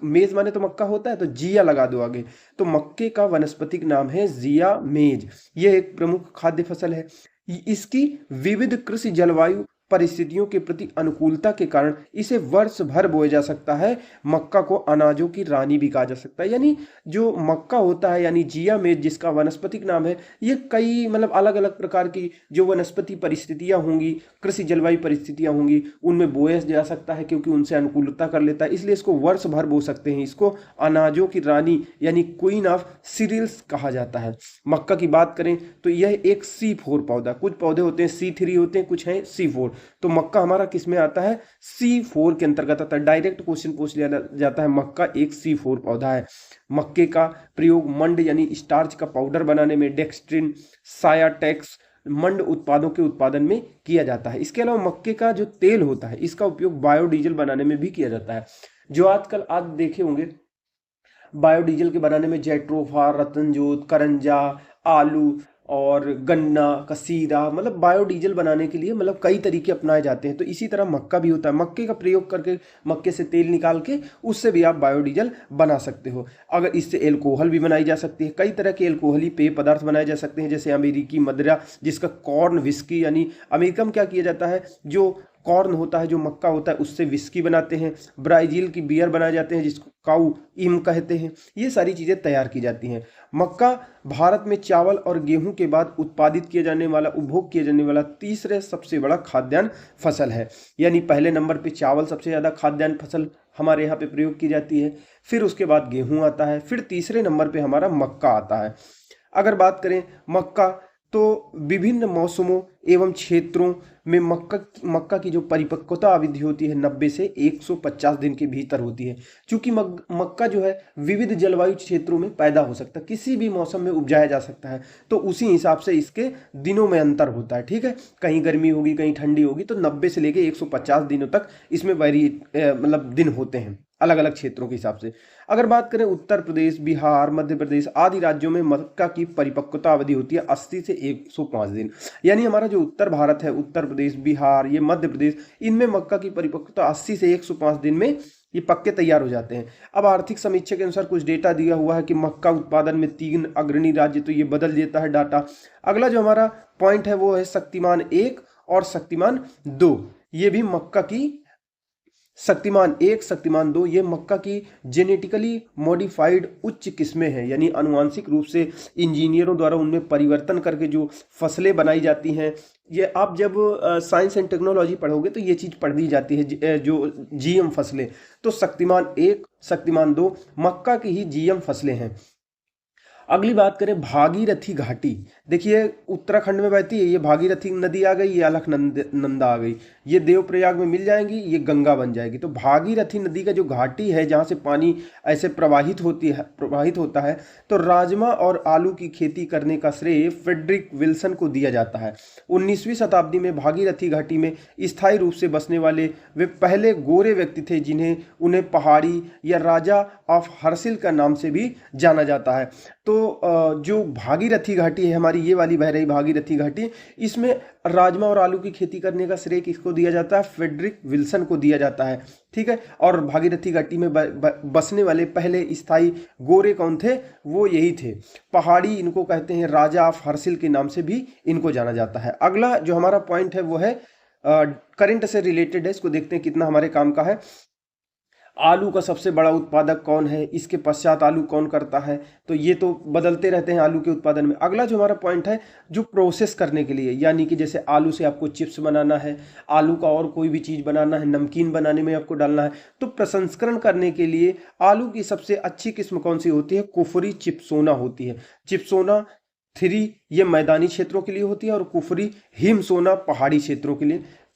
मेज माने तो मक्का होता है, तो जिया लगा दो आगे, तो मक्के का वनस्पतिक नाम है जियामेज। यह एक प्रमुख खाद्य फसल है। इसकी विविध कृषि जलवायु परिस्थितियों के प्रति अनुकूलता के कारण इसे वर्ष भर बोया जा सकता है। मक्का को अनाजों की रानी भी कहा जा सकता है। यानी जो मक्का होता है, यानी जिया मेज जिसका वानस्पतिक नाम है, ये कई मतलब अलग अलग प्रकार की जो वनस्पति परिस्थितियां होंगी, कृषि जलवायु परिस्थितियां होंगी, उनमें बोया जा सकता है, क्योंकि उनसे अनुकूलता कर लेता है, इसलिए इसको वर्ष भर बो सकते हैं। इसको अनाजों की रानी यानी क्वीन ऑफ सीरियल्स कहा जाता है। मक्का की बात करें तो यह एक C4 पौधा, कुछ पौधे होते हैं C3 होते हैं, कुछ हैं C4, तो मक्का हमारा किस में आता है? C4 के अंतर्गत आता है। डायरेक्ट क्वेश्चन पूछ लिया जाता है, मक्का एक C4 पौधा है। मक्के का प्रयोग मंड यानी स्टार्च का पाउडर बनाने में, डेक्स्ट्रिन, सायाटेक्स मंड उत्पादों के उत्पादन में किया जाता है। इसके अलावा मक्के का जो तेल होता है इसका उपयोग बायोडीजल बनाने में भी किया जाता है। जो आजकल आज देखे होंगे बायोडीजल के बनाने में जेट्रोफा, रतनजोत, करंजा, आलू और गन्ना का सीरा, मतलब बायोडीजल बनाने के लिए मतलब कई तरीके अपनाए जाते हैं। तो इसी तरह मक्का भी होता है। मक्के का प्रयोग करके मक्के से तेल निकाल के उससे भी आप बायोडीजल बना सकते हो। अगर इससे एल्कोहल भी बनाई जा सकती है, कई तरह के एल्कोहली पेय पदार्थ बनाए जा सकते हैं, जैसे अमेरिकी मदिरा जिसका कॉर्न विस्की, यानी अमेरिका में क्या किया जाता है, जो कॉर्न होता है, जो मक्का होता है, उससे विस्की बनाते हैं। ब्राजील की बियर बनाए जाते हैं जिसको काऊ इम कहते हैं। ये सारी चीज़ें तैयार की जाती हैं। मक्का भारत में चावल और गेहूं के बाद उत्पादित किया जाने वाला, उपभोग किया जाने वाला तीसरे सबसे बड़ा खाद्यान्न फसल है। यानी पहले नंबर पे चावल सबसे ज़्यादा खाद्यान्न फसल हमारे यहाँ पे प्रयोग की जाती है, फिर उसके बाद गेहूं आता है, फिर तीसरे नंबर पे हमारा मक्का आता है। अगर बात करें मक्का, तो विभिन्न मौसमों एवं क्षेत्रों में मक्का की जो परिपक्वता अवधि होती है 90 से 150 दिन के भीतर होती है। क्योंकि मक्का जो है विविध जलवायु क्षेत्रों में पैदा हो सकता है, किसी भी मौसम में उपजाया जा सकता है, तो उसी हिसाब से इसके दिनों में अंतर होता है। ठीक है, कहीं गर्मी होगी, कहीं ठंडी होगी, तो 90 से लेके 150 दिनों तक इसमें मतलब दिन होते हैं अलग अलग क्षेत्रों के हिसाब से। अगर बात करें उत्तर प्रदेश, बिहार, मध्य प्रदेश आदि राज्यों में मक्का की परिपक्वता अवधि होती है 80 से 105 दिन। यानी हमारा जो उत्तर भारत है, उत्तर प्रदेश, बिहार, ये मध्य प्रदेश, इनमें मक्का की परिपक्वता 80 से 105 दिन में ये पक्के तैयार हो जाते हैं। अब आर्थिक समीक्षा के अनुसार कुछ डेटा दिया हुआ है कि मक्का उत्पादन में 3 अग्रणी राज्य, तो ये बदल देता है डाटा। अगला जो हमारा पॉइंट है वो है शक्तिमान 1 और शक्तिमान 2। ये भी मक्का की शक्तिमान 1, शक्तिमान 2 ये मक्का की जेनेटिकली मॉडिफाइड उच्च किस्में हैं, यानी आनुवांशिक रूप से इंजीनियरों द्वारा उनमें परिवर्तन करके जो फसलें बनाई जाती हैं। ये आप जब साइंस एंड टेक्नोलॉजी पढ़ोगे तो ये चीज़ पढ़ दी जाती है, जो जीएम फसलें। तो शक्तिमान 1, शक्तिमान 2 मक्का की ही जीएम फसलें हैं। अगली बात करें भागीरथी घाटी, देखिए उत्तराखंड में बहती है, ये भागीरथी नदी आ गई, ये अलकनंदा आ गई, ये देवप्रयाग में मिल जाएंगी, ये गंगा बन जाएगी। तो भागीरथी नदी का जो घाटी है जहाँ से पानी ऐसे प्रवाहित होता है, तो राजमा और आलू की खेती करने का श्रेय फ्रेडरिक विल्सन को दिया जाता है। 19वीं शताब्दी में भागीरथी घाटी में स्थायी रूप से बसने वाले वे पहले गोरे व्यक्ति थे जिन्हें उन्हें पहाड़ी या राजा ऑफ हर्सिल का नाम से भी जाना जाता है। तो जो भागीरथी घाटी है हमारी, ये वाली बह रही भागीरथी घाटी, इसमें राजमा और आलू की खेती करने का श्रेय किसको दिया जाता है? फ्रेडरिक विल्सन को दिया जाता है। ठीक है, और भागीरथी घाटी में बसने वाले पहले स्थायी गोरे कौन थे? वो यही थे। पहाड़ी इनको कहते हैं, राजा ऑफ हर्सिल के नाम से भी इनको जाना जाता है। अगला जो हमारा पॉइंट है वो है करंट से रिलेटेड है, इसको देखते हैं कितना हमारे काम का है। आलू का सबसे बड़ा उत्पादक कौन है, इसके पश्चात आलू कौन करता है? तो ये तो बदलते रहते हैं आलू के उत्पादन में। अगला जो हमारा पॉइंट है, जो प्रोसेस करने के लिए, यानी कि जैसे आलू से आपको चिप्स बनाना है, आलू का और कोई भी चीज़ बनाना है, नमकीन बनाने में आपको डालना है, तो प्रसंस्करण करने के लिए आलू की सबसे अच्छी किस्म कौन सी होती है? कुफरी चिप्सोना होती है। चिप्सोना 3 ये मैदानी क्षेत्रों के लिए होती है और कुफरी हिमसोना पहाड़ी क्षेत्रों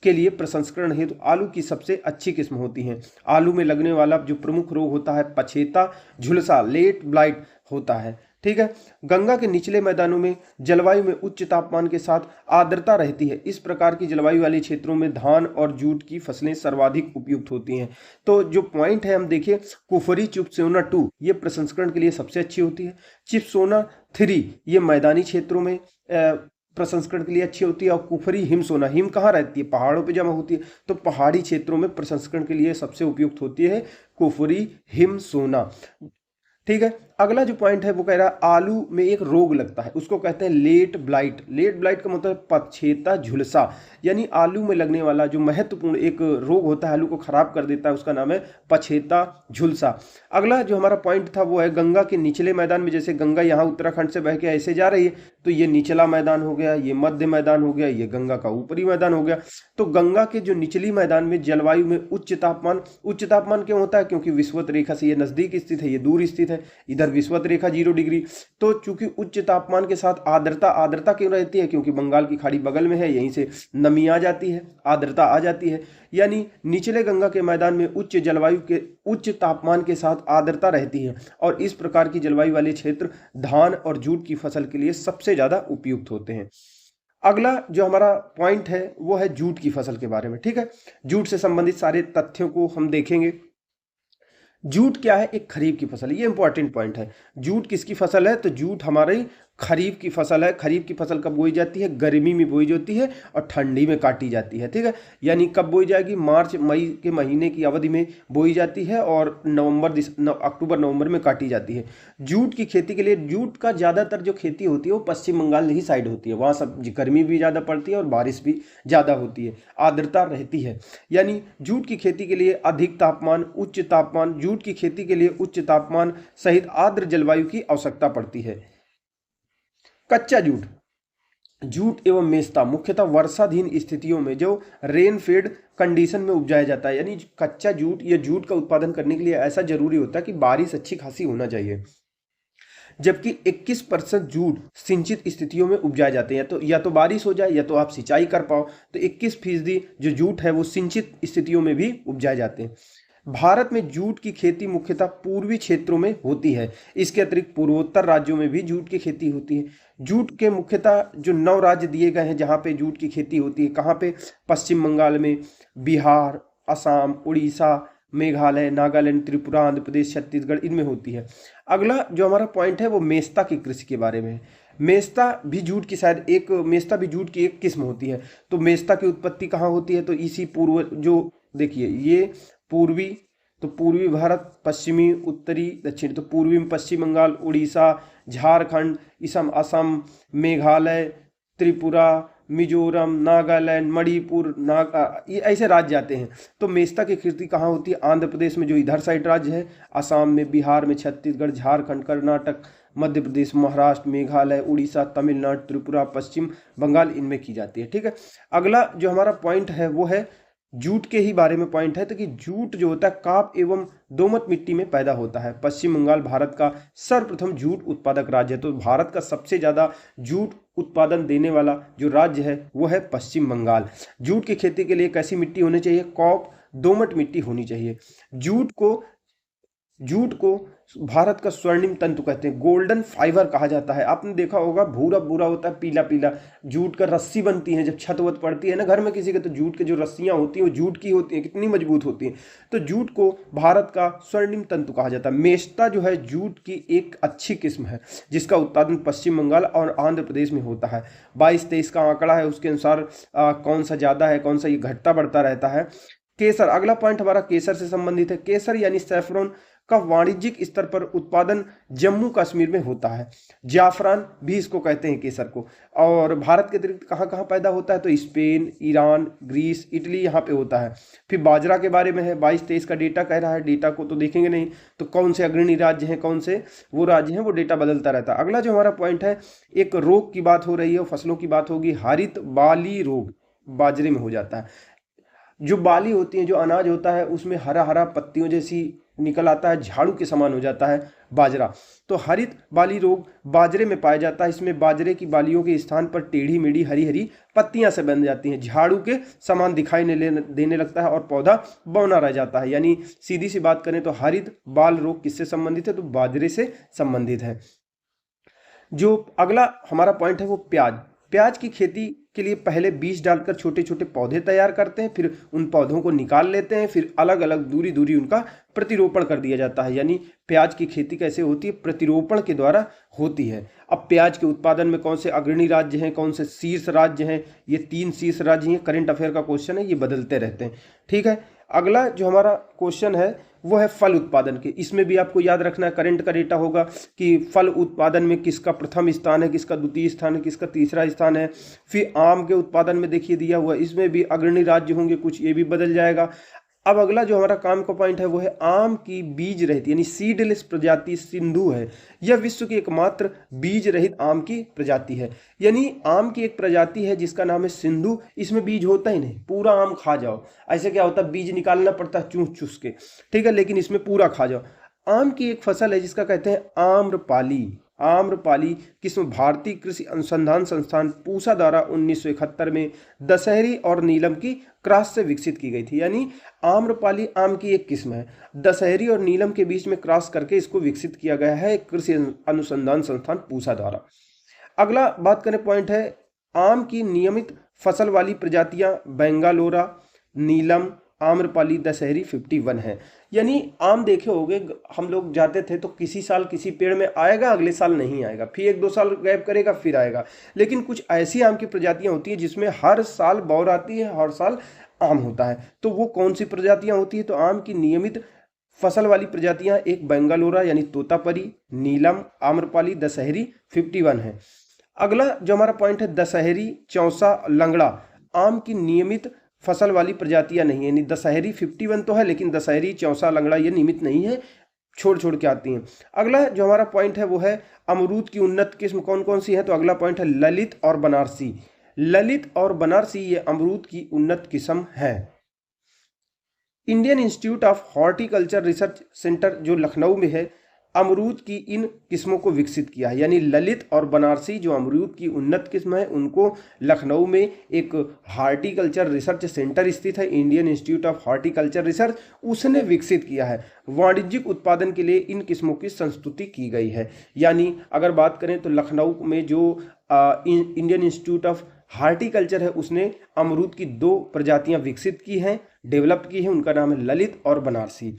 के लिए प्रसंस्करण हेतु आलू की सबसे अच्छी किस्म होती हैं। आलू में लगने वाला जो प्रमुख रोग होता है पछेता, झुलसा, लेट ब्लाइट होता है। ठीक है, गंगा के निचले मैदानों में जलवायु में उच्च तापमान के साथ आर्द्रता रहती है। इस प्रकार की जलवायु वाले क्षेत्रों में धान और जूट की फसलें सर्वाधिक उपयुक्त होती हैं। तो जो पॉइंट है हम देखिए, कुफरी चिप्सोना 2 ये प्रसंस्करण के लिए सबसे अच्छी होती है। चिप्सोना 3 ये मैदानी क्षेत्रों में प्रसंस्करण के लिए अच्छी होती है। और कुफरी हिमसोना, हिम कहाँ रहती है? पहाड़ों पे जमा होती है, तो पहाड़ी क्षेत्रों में प्रसंस्करण के लिए सबसे उपयुक्त होती है कुफरी हिमसोना। ठीक है, अगला जो पॉइंट है वो कह रहा है आलू में एक रोग लगता है, उसको कहते हैं लेट ब्लाइट। लेट ब्लाइट का मतलब पछेता झुलसा, यानी आलू में लगने वाला जो महत्वपूर्ण एक रोग होता है, आलू को खराब कर देता है, उसका नाम है पछेता झुलसा। अगला जो हमारा पॉइंट था वो है गंगा के निचले मैदान में, जैसे गंगा यहाँ उत्तराखंड से बह के ऐसे जा रही है, तो ये निचला मैदान हो गया, ये मध्य मैदान हो गया, ये गंगा का ऊपरी मैदान हो गया। तो गंगा के जो निचली मैदान में जलवायु में उच्च तापमान क्यों होता है? क्योंकि विषुवत रेखा से ये नजदीक स्थित है, ये दूर स्थित है, इधर विषुवत रेखा 0 डिग्री। तो चूंकि उच्च तापमान के साथ आर्द्रता क्यों रहती है? क्योंकि बंगाल की खाड़ी बगल में है, यहीं से नमी आ जाती है, आर्द्रता आ जाती है। यानी निचले गंगा के मैदान में उच्च जलवायु के उच्च तापमान के साथ आर्द्रता रहती है, और इस प्रकार की जलवायु वाले क्षेत्र धान और जूट की फसल के लिए सबसे ज्यादा उपयुक्त होते हैं। अगला जो हमारा पॉइंट है वो है जूट की फसल के बारे में। ठीक है, जूट से संबंधित सारे तथ्यों को हम देखेंगे। जूट क्या है? एक खरीफ की फसल है, ये इंपॉर्टेंट पॉइंट है। जूट किसकी फसल है? तो जूट हमारी खरीफ की फसल है। खरीफ की फसल कब बोई जाती है? गर्मी में बोई जाती है और ठंडी में काटी जाती है। ठीक है, यानी कब बोई जाएगी? मार्च मई के महीने की अवधि में बोई जाती है और अक्टूबर नवंबर में काटी जाती है। जूट की खेती के लिए, जूट का ज़्यादातर जो खेती होती है वो पश्चिम बंगाल ही साइड होती है, वहाँ सब गर्मी भी ज़्यादा पड़ती है और बारिश भी ज़्यादा होती है, आर्द्रता रहती है। यानी जूट की खेती के लिए अधिक तापमान, उच्च तापमान, जूट की खेती के लिए उच्च तापमान सहित आर्द्र जलवायु की आवश्यकता पड़ती है। कच्चा जूट, जूट एवं मेस्ता मुख्यतः वर्षाधीन स्थितियों में जो रेनफेड कंडीशन में उपजाया जाता है। यानी कच्चा जूट या जूट का उत्पादन करने के लिए ऐसा जरूरी होता है कि बारिश अच्छी खासी होना चाहिए, जबकि 21% जूट सिंचित स्थितियों में उपजाए जाते हैं। तो या तो बारिश हो जाए या तो आप सिंचाई कर पाओ, तो 21% जो जूट है वो सिंचित स्थितियों में भी उपजाए जाते हैं। भारत में जूट की खेती मुख्यतः पूर्वी क्षेत्रों में होती है, इसके अतिरिक्त पूर्वोत्तर राज्यों में भी जूट की खेती होती है। जूट के मुख्यतः जो 9 राज्य दिए गए हैं जहाँ पे जूट की खेती होती है, कहाँ पे? पश्चिम बंगाल में, बिहार, असम, उड़ीसा, मेघालय, नागालैंड, त्रिपुरा, आंध्र प्रदेश, छत्तीसगढ़, इनमें होती है। अगला जो हमारा पॉइंट है वो मेस्ता की कृषि के बारे में है। मेस्ता भी जूट की मेस्ता भी जूट की एक किस्म होती है। तो मेस्ता की उत्पत्ति कहाँ होती है? तो इसी पूर्व जो देखिए ये पूर्वी भारत, पश्चिमी, उत्तरी, दक्षिण। तो पूर्वी में पश्चिम बंगाल, उड़ीसा, झारखंड, असम, मेघालय, त्रिपुरा, मिजोरम, नागालैंड, मणिपुर, ये ऐसे राज्य आते हैं। तो मेस्ता की खेती कहाँ होती है? आंध्र प्रदेश में जो इधर साइड राज्य है, असम में, बिहार में, छत्तीसगढ़, झारखंड, कर्नाटक, मध्य प्रदेश, महाराष्ट्र, मेघालय, उड़ीसा, तमिलनाडु, त्रिपुरा, पश्चिम बंगाल, इनमें की जाती है। ठीक है, अगला जो हमारा पॉइंट है वो है जूट के ही बारे में पॉइंट है। तो कि जूट जो होता है काप एवं दोमट मिट्टी में पैदा होता है। पश्चिम बंगाल भारत का सर्वप्रथम जूट उत्पादक राज्य है। तो भारत का सबसे ज्यादा जूट उत्पादन देने वाला जो राज्य है वो है पश्चिम बंगाल। जूट की खेती के लिए कैसी मिट्टी होनी चाहिए? कॉप दोमट मिट्टी होनी चाहिए। जूट को भारत का स्वर्णिम तंतु कहते हैं, गोल्डन फाइबर कहा जाता है। आपने देखा होगा भूरा भूरा होता है, पीला पीला, जूट का रस्सी बनती है जब छत वत पड़ती है ना घर में किसी के, तो जूट के जो रस्सियां होती हैं वो जूट की होती हैं, कितनी मजबूत होती हैं। तो जूट को भारत का स्वर्णिम तंतु कहा जाता है। मेस्ता जो है जूट की एक अच्छी किस्म है जिसका उत्पादन पश्चिम बंगाल और आंध्र प्रदेश में होता है। 22-23 का आंकड़ा है, उसके अनुसार कौन सा ज्यादा है कौन सा ये घटता बढ़ता रहता है। केसर, अगला पॉइंट हमारा केसर से संबंधित है। केसर यानी सैफरन का वाणिज्यिक स्तर पर उत्पादन जम्मू कश्मीर में होता है। जाफरान भी इसको कहते हैं केसर को। और भारत के अतिरिक्त कहाँ कहाँ पैदा होता है? तो स्पेन, ईरान, ग्रीस, इटली, यहाँ पे होता है। फिर बाजरा के बारे में है, 22-23 का डेटा कह रहा है, डेटा को तो देखेंगे नहीं, तो कौन से अग्रणी राज्य हैं, कौन से वो राज्य हैं, वो डेटा बदलता रहता है। अगला जो हमारा पॉइंट है, एक रोग की बात हो रही है, फसलों की बात होगी। हरित बाली रोग बाजरे में हो जाता है। जो बाली होती है, जो अनाज होता है, उसमें हरा हरा पत्तियों जैसी निकल आता है, झाड़ू के समान हो जाता है बाजरा। तो हरित बाली रोग बाजरे में पाया जाता है। इसमें बाजरे की बालियों के स्थान पर टेढ़ी मेढ़ी हरी हरी पत्तियां से बन जाती हैं, झाड़ू के समान दिखाई देने लगता है और पौधा बौना रह जाता है। यानी सीधी सी बात करें तो हरित बाल रोग किससे संबंधित है? तो बाजरे से संबंधित है। जो अगला हमारा पॉइंट है वो प्याज की खेती के लिए पहले बीज डालकर छोटे छोटे पौधे तैयार करते हैं, फिर उन पौधों को निकाल लेते हैं, फिर अलग अलग दूरी दूरी उनका प्रतिरोपण कर दिया जाता है। यानी प्याज की खेती कैसे होती है? प्रतिरोपण के द्वारा होती है। अब प्याज के उत्पादन में कौन से अग्रणी राज्य हैं, कौन से शीर्ष राज्य हैं? ये 3 शीर्ष राज्य हैं। करंट अफेयर का क्वेश्चन है, ये बदलते रहते हैं। ठीक है, अगला जो हमारा क्वेश्चन है वो है फल उत्पादन के। इसमें भी आपको याद रखना है, करंट का डेटा होगा कि फल उत्पादन में किसका प्रथम स्थान है, किसका द्वितीय स्थान है, किसका तीसरा स्थान है। फिर आम के उत्पादन में देखिए दिया हुआ, इसमें भी अग्रणी राज्य होंगे कुछ, ये भी बदल जाएगा। अब अगला जो हमारा काम का पॉइंट है वो है आम की बीज रहित यानी सीडलेस प्रजाति सिंधु है। यह विश्व की एकमात्र बीज रहित आम की प्रजाति है। यानी आम की एक प्रजाति है जिसका नाम है सिंधु, इसमें बीज होता ही नहीं, पूरा आम खा जाओ। ऐसे क्या होता है, बीज निकालना पड़ता है चूस चूस के, ठीक है, लेकिन इसमें पूरा खा जाओ। आम की एक फसल है जिसका कहते हैं आम्रपाली। आम्रपाली किस्म भारतीय कृषि अनुसंधान संस्थान पूसा द्वारा 1971 में दशहरी और नीलम की क्रॉस से विकसित की गई थी। यानी आम्रपाली आम की एक किस्म है, दशहरी और नीलम के बीच में क्रॉस करके इसको विकसित किया गया है कृषि अनुसंधान संस्थान पूसा द्वारा। अगला बात करें पॉइंट है आम की नियमित फसल वाली प्रजातियां बेंगालोरा, नीलम, आम्रपाली, दशहरी 51 है। यानी आम देखे होंगे, हम लोग जाते थे तो किसी साल किसी पेड़ में आएगा, अगले साल नहीं आएगा, फिर 1-2 साल गैप करेगा फिर आएगा। लेकिन कुछ ऐसी आम की प्रजातियां होती हैं जिसमें हर साल बौर आती है, हर साल आम होता है। तो वो कौन सी प्रजातियां होती है, तो आम की नियमित फसल वाली प्रजातियां एक बेंगालोरा यानी तोतापरी, नीलम, आम्रपाली, दशहरी 51 है। अगला जो हमारा पॉइंट है दशहरी, चौसा, लंगड़ा आम की नियमित फसल वाली प्रजातियां नहीं है। यानी दशहरी 51 तो है लेकिन दशहरी, चौसा, लंगड़ा ये नियमित नहीं है, छोड़ छोड़ के आती हैं। अगला जो हमारा पॉइंट है वो है अमरूद की उन्नत किस्म कौन कौन सी है, तो अगला पॉइंट है ललित और बनारसी। ललित और बनारसी ये अमरूद की उन्नत किस्म है। Indian institute of horticulture research centre जो लखनऊ में है, अमरूद की इन किस्मों को विकसित किया है। यानी ललित और बनारसी जो अमरूद की उन्नत किस्म है उनको लखनऊ में एक हॉर्टिकल्चर रिसर्च सेंटर स्थित है, Indian institute of horticulture research, उसने विकसित किया है। वाणिज्यिक उत्पादन के लिए इन किस्मों की संस्तुति की गई है। यानी अगर बात करें तो लखनऊ में जो इंडियन इंस्टीट्यूट ऑफ हार्टिकल्चर है उसने अमरूद की 2 प्रजातियां विकसित की हैं, डेवलप की हैं, उनका नाम है ललित और बनारसी।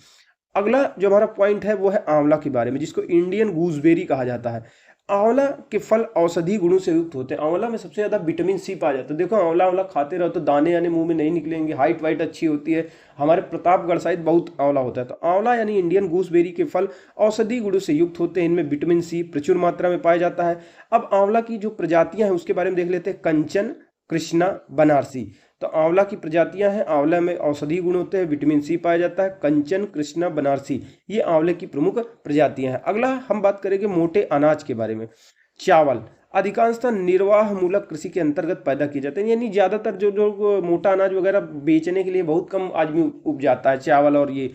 अगला जो हमारा पॉइंट है वो है आंवला के बारे में, जिसको इंडियन गूसबेरी कहा जाता है। आंवला के फल औषधि गुणों से युक्त होते हैं। आंवला में सबसे ज्यादा विटामिन सी पाया जाता है। देखो आंवला खाते रहो तो दाने यानी मुंह में नहीं निकलेंगे, हाइट वाइट अच्छी होती है। हमारे प्रतापगढ़ साइड बहुत आंवला होता है। तो आंवला यानी इंडियन गूसबेरी के फल औषधि गुणों से युक्त होते हैं, इनमें विटामिन सी प्रचुर मात्रा में पाया जाता है। अब आंवला की जो प्रजातियां हैं उसके बारे में देख लेते हैं, कंचन, कृष्णा, बनारसी। तो आंवला की प्रजातियां हैं, आंवला में औषधि गुण होते हैं, विटामिन सी पाया जाता है, कंचन, कृष्णा, बनारसी ये आंवले की प्रमुख प्रजातियां हैं। अगला हम बात करेंगे मोटे अनाज के बारे में। चावल अधिकांशतः निर्वाह मूलक कृषि के अंतर्गत पैदा किए जाते हैं। यानी ज्यादातर जो लोग मोटा अनाज वगैरह बेचने के लिए बहुत कम आदमी उपजाता है चावल, और ये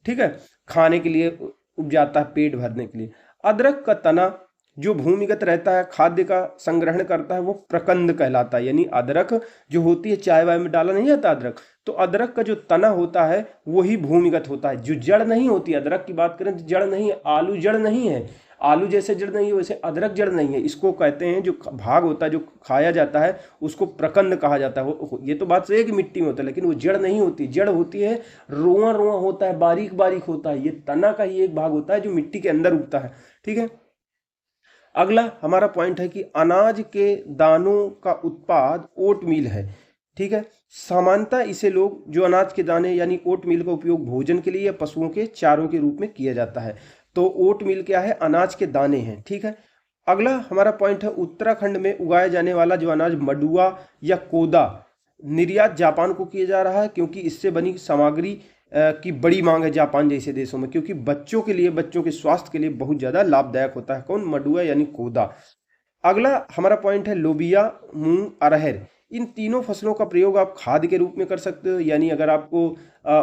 ठीक है खाने के लिए उपजाता है, पेट भरने के लिए। अदरक का तना जो भूमिगत रहता है, खाद्य का संग्रहण करता है, वो प्रकंद कहलाता है। यानी अदरक जो होती है, चाय वाय में डाला नहीं जाता अदरक, तो अदरक का जो तना होता है वही भूमिगत होता है, जो जड़ नहीं होती। अदरक की बात करें तो जड़ नहीं है, आलू जड़ नहीं है, आलू जैसे जड़ नहीं है वैसे अदरक जड़ नहीं है। इसको कहते हैं जो भाग होता है जो खाया जाता है उसको प्रकंद कहा जाता है। ये तो बात सही है कि मिट्टी में होता है, लेकिन वो जड़ नहीं होती। जड़ होती है, रोआ रोआ होता है, बारीक बारीक होता है। ये तना का ही एक भाग होता है जो मिट्टी के अंदर उगता है, ठीक है। अगला हमारा पॉइंट है कि अनाज के दानों का उत्पाद ओट मील है, ठीक है। सामान्यतः इसे लोग जो अनाज के दाने यानी ओट मील का उपयोग भोजन के लिए या पशुओं के चारों के रूप में किया जाता है। तो ओट मील क्या है, अनाज के दाने हैं, ठीक है। अगला हमारा पॉइंट है उत्तराखंड में उगाया जाने वाला जो अनाज मडुआ या कोदा, निर्यात जापान को किया जा रहा है, क्योंकि इससे बनी सामग्री की बड़ी मांग है जापान जैसे देशों में, क्योंकि बच्चों के लिए, बच्चों के स्वास्थ्य के लिए बहुत ज्यादा लाभदायक होता है। कौन, मडुआ यानी कोदा। अगला हमारा पॉइंट है लोबिया, मूंग, अरहर। इन तीनों फसलों का प्रयोग आप खाद के रूप में कर सकते हो। यानी अगर आपको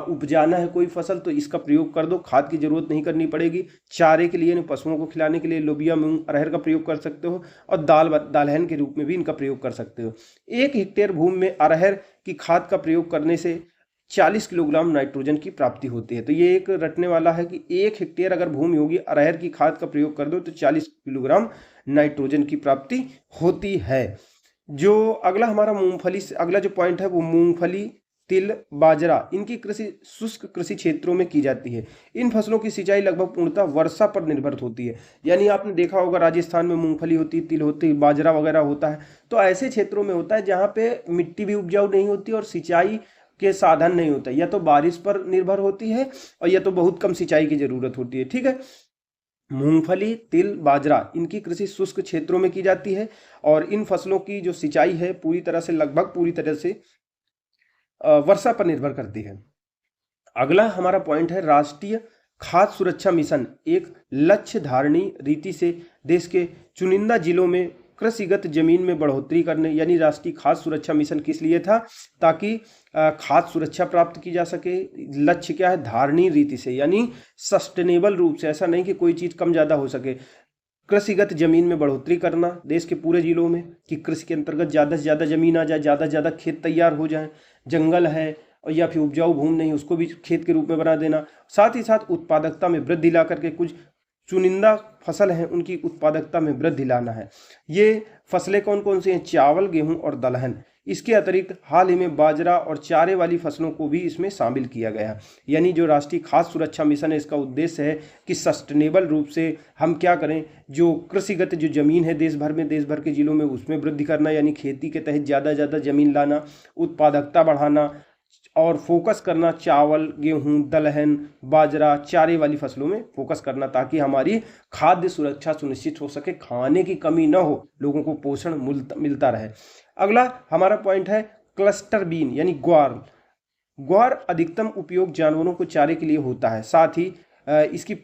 उपजाना है कोई फसल तो इसका प्रयोग कर दो, खाद की जरूरत नहीं करनी पड़ेगी। चारे के लिए, पशुओं को खिलाने के लिए लोबिया, मूंग, अरहर का प्रयोग कर सकते हो, और दालहन के रूप में भी इनका प्रयोग कर सकते हो। 1 हेक्टेयर भूमि में अरहर की खाद का प्रयोग करने से 40 किलोग्राम नाइट्रोजन की प्राप्ति होती है। तो ये एक रटने वाला है कि 1 हेक्टेयर अगर भूमि होगी, अरहर की खाद का प्रयोग कर दो तो 40 किलोग्राम नाइट्रोजन की प्राप्ति होती है। जो अगला हमारा मूंगफली से अगला जो पॉइंट है वो मूंगफली, तिल, बाजरा, इनकी कृषि शुष्क कृषि क्षेत्रों में की जाती है। इन फसलों की सिंचाई लगभग पूर्णतः वर्षा पर निर्भर होती है। यानी आपने देखा होगा राजस्थान में मूंगफली होती है, तिल होती है, बाजरा वगैरह होता है। तो ऐसे क्षेत्रों में होता है जहाँ पे मिट्टी भी उपजाऊ नहीं होती और सिंचाई के साधन नहीं होता, या तो बारिश पर निर्भर होती है और या तो बहुत कम सिंचाई की जरूरत होती है। ठीक है, मूंगफली, तिल, बाजरा इनकी कृषि शुष्क क्षेत्रों में की जाती है और इन फसलों की जो सिंचाई है पूरी तरह से, लगभग पूरी तरह से वर्षा पर निर्भर करती है। अगला हमारा पॉइंट है राष्ट्रीय खाद्य सुरक्षा मिशन एक लक्ष्य धारणी रीति से देश के चुनिंदा जिलों में कृषिगत जमीन में बढ़ोतरी करने, यानी राष्ट्रीय खाद्य सुरक्षा मिशन किस लिए था, ताकि खाद्य सुरक्षा प्राप्त की जा सके। लक्ष्य क्या है, धारणी रीति से, यानी सस्टेनेबल रूप से, ऐसा नहीं कि कोई चीज कम ज्यादा हो सके। कृषिगत जमीन में बढ़ोतरी करना देश के पूरे जिलों में, कि कृषि के अंतर्गत ज़्यादा से ज़्यादा जमीन आ जाए, ज़्यादा से ज़्यादा खेत तैयार हो जाए। जंगल है और या फिर उपजाऊ भूमि नहीं, उसको भी खेत के रूप में बना देना। साथ ही साथ उत्पादकता में वृद्धि ला करके कुछ चुनिंदा फसल हैं उनकी उत्पादकता में वृद्धि लाना है। ये फसलें कौन कौन सी हैं, चावल, गेहूं और दलहन। इसके अतिरिक्त हाल ही में बाजरा और चारे वाली फसलों को भी इसमें शामिल किया गया। यानी जो राष्ट्रीय खाद्य सुरक्षा मिशन है, इसका उद्देश्य है कि सस्टेनेबल रूप से हम क्या करें, जो कृषिगत जो जमीन है देश भर में, देश भर के जिलों में, उसमें वृद्धि करना, यानी खेती के तहत ज़्यादा से ज़्यादा जमीन लाना, उत्पादकता बढ़ाना और फोकस करना चावल, गेहूं, दलहन, बाजरा, चारे वाली फसलों में फोकस करना, ताकि हमारी खाद्य सुरक्षा सुनिश्चित हो सके, खाने की कमी न हो, लोगों को पोषण मिलता रहे। अगला हमारा पॉइंट है क्लस्टर बीन, यानी ग्वार। ग्वार अधिकतम उपयोग जानवरों को चारे के लिए होता है। साथ ही इसकी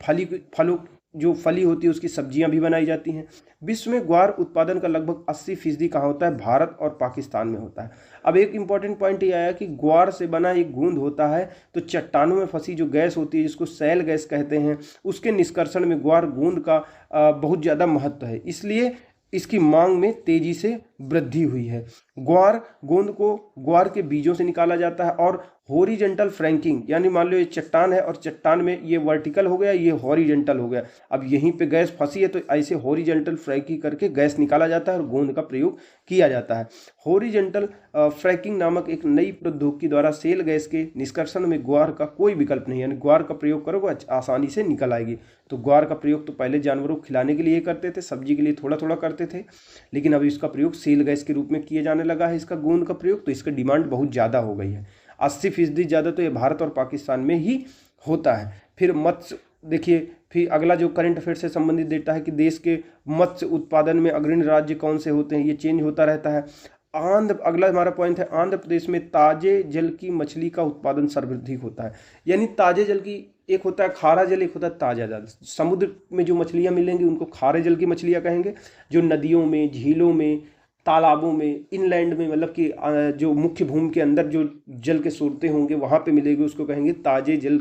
फलों जो फली होती है उसकी सब्जियां भी बनाई जाती हैं। विश्व में ग्वार उत्पादन का लगभग 80% कहाँ होता है, भारत और पाकिस्तान में होता है। अब एक इंपॉर्टेंट पॉइंट ये आया कि ग्वार से बना एक गूंद होता है, तो चट्टानों में फंसी जो गैस होती है जिसको सैल गैस कहते हैं, उसके निष्कर्षण में ग्वार गूंद का बहुत ज़्यादा महत्व है, इसलिए इसकी मांग में तेजी से वृद्धि हुई है। ग्वार गोंद को ग्वार के बीजों से निकाला जाता है और हॉरिजेंटल फ्रैंकिंग, यानी मान लो ये चट्टान है और चट्टान में ये वर्टिकल हो गया, ये हॉरिजेंटल हो गया, अब यहीं पे गैस फंसी है तो ऐसे हॉरिजेंटल फ्रैंकिंग करके गैस निकाला जाता है और गोंद का प्रयोग किया जाता है। हॉरिजेंटल फ्रैंकिंग नामक एक नई प्रौद्योगिकी द्वारा सेल गैस के निष्कर्षण में ग्वार का कोई विकल्प नहीं है, यानी ग्वार का प्रयोग करोगे आसानी से निकल आएगी। तो ग्वार का प्रयोग तो पहले जानवरों को खिलाने के लिए करते थे, सब्जी के लिए थोड़ा थोड़ा करते थे, लेकिन अभी इसका प्रयोग सेल गैस के रूप में किए जाने लगा है इसका गोंद का प्रयोग, तो इसका डिमांड बहुत ज़्यादा हो गई है। 80% ज़्यादा तो ये भारत और पाकिस्तान में ही होता है। फिर मत्स्य देखिए, फिर अगला जो करंट अफेयर से संबंधित डेटा है कि देश के मत्स्य उत्पादन में अग्रणी राज्य कौन से होते हैं, ये चेंज होता रहता है। अगला हमारा पॉइंट है आंध्र प्रदेश में ताजे जल की मछली का उत्पादन सर्वाधिक होता है। यानी ताजे जल की, एक होता है खारा जल, एक होता है ताजा जल। समुद्र में जो मछलियां मिलेंगी उनको खारे जल की मछलियां कहेंगे, जो नदियों में, झीलों में, तालाबों में, इनलैंड में, मतलब कि जो मुख्य भूमि के अंदर जो जल के सोते होंगे वहां पे मिलेगी, उसको कहेंगे ताजे जल।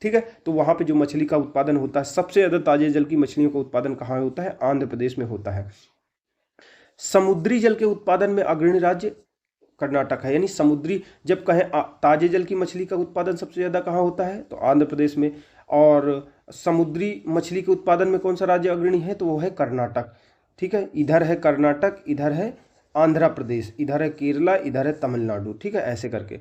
ठीक है, तो वहां पे जो मछली का उत्पादन होता है, सबसे ज्यादा ताजे जल की मछलियों का उत्पादन कहाँ होता है, आंध्र प्रदेश में होता है। समुद्री जल के उत्पादन में अग्रणी राज्य कर्नाटक है, यानी समुद्री जब कहें ताजे जल की मछली का उत्पादन सबसे ज्यादा कहाँ होता है, तो आंध्र प्रदेश में। और समुद्री मछली के उत्पादन में कौन सा राज्य अग्रणी है, तो वो है कर्नाटक। ठीक है, इधर है कर्नाटक, इधर है आंध्र प्रदेश, इधर है केरला, इधर है तमिलनाडु। ठीक है, ऐसे करके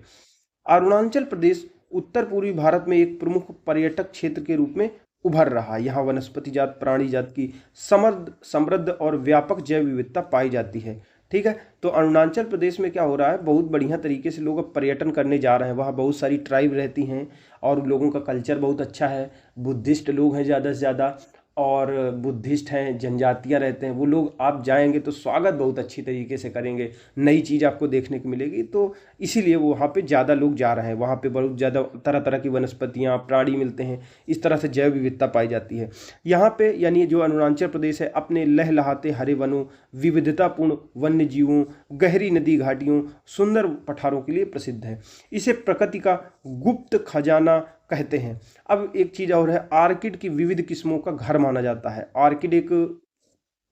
अरुणाचल प्रदेश उत्तर पूर्वी भारत में एक प्रमुख पर्यटक क्षेत्र के रूप में उभर रहा। यहाँ वनस्पति जात, प्राणी जात की समृद्ध और व्यापक जैव विविधता पाई जाती है। ठीक है, तो अरुणाचल प्रदेश में क्या हो रहा है, बहुत बढ़िया तरीके से लोग अब पर्यटन करने जा रहे हैं। वहाँ बहुत सारी ट्राइब रहती हैं और लोगों का कल्चर बहुत अच्छा है। बुद्धिस्ट लोग हैं ज़्यादा से ज़्यादा, और बुद्धिस्ट हैं, जनजातियाँ रहते हैं, वो लोग आप जाएंगे तो स्वागत बहुत अच्छी तरीके से करेंगे, नई चीज़ आपको देखने को मिलेगी। तो इसीलिए वो वहाँ पे ज़्यादा लोग जा रहे हैं। वहाँ पे बहुत ज़्यादा तरह तरह की वनस्पतियाँ, प्राणी मिलते हैं, इस तरह से जैव विविधता पाई जाती है यहाँ पे। यानी जो अरुणाचल प्रदेश है अपने लहलहाते हरे वनों, विविधतापूर्ण वन्य जीवों, गहरी नदी घाटियों, सुंदर पठारों के लिए प्रसिद्ध है। इसे प्रकृति का गुप्त खजाना कहते हैं। अब एक चीज और है, आर्किड की विविध किस्मों का घर माना जाता है। आर्किड एक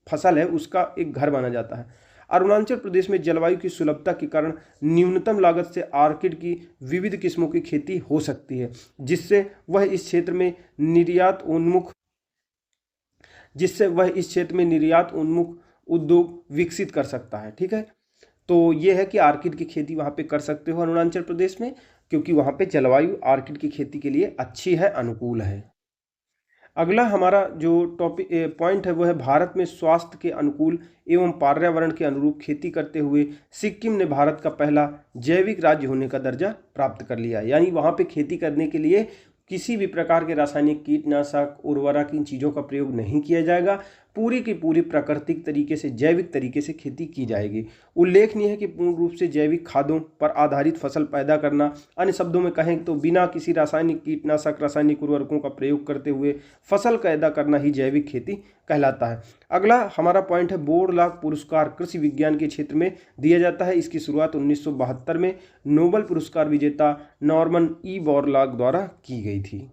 फसल है, उसका एक घर माना जाता है। अरुणाचल प्रदेश में जलवायु की सुलभता के कारण न्यूनतम लागत से आर्किड की विविध किस्मों की खेती हो सकती है, जिससे वह इस क्षेत्र में निर्यात उन्मुख उद्योग विकसित कर सकता है। ठीक है, तो ये है कि आर्किड की खेती वहाँ पे कर सकते हो अरुणाचल प्रदेश में, क्योंकि वहाँ पे जलवायु आर्किड की खेती के लिए अच्छी है, अनुकूल है। अगला हमारा जो टॉपिक पॉइंट है वो है भारत में स्वास्थ्य के अनुकूल एवं पर्यावरण के अनुरूप खेती करते हुए सिक्किम ने भारत का पहला जैविक राज्य होने का दर्जा प्राप्त कर लिया। यानी वहाँ पे खेती करने के लिए किसी भी प्रकार के रासायनिक कीटनाशक उर्वरक इन चीज़ों का प्रयोग नहीं किया जाएगा, पूरी की पूरी प्राकृतिक तरीके से जैविक तरीके से खेती की जाएगी। उल्लेखनीय है कि पूर्ण रूप से जैविक खादों पर आधारित फसल पैदा करना, अन्य शब्दों में कहें तो बिना किसी रासायनिक कीटनाशक रासायनिक उर्वरकों का प्रयोग करते हुए फसल पैदा करना ही जैविक खेती कहलाता है। अगला हमारा पॉइंट है बोरलॉग पुरस्कार कृषि विज्ञान के क्षेत्र में दिया जाता है। इसकी शुरुआत 1972 में नोबेल पुरस्कार विजेता नॉर्मन ई बोरलॉग द्वारा की गई थी।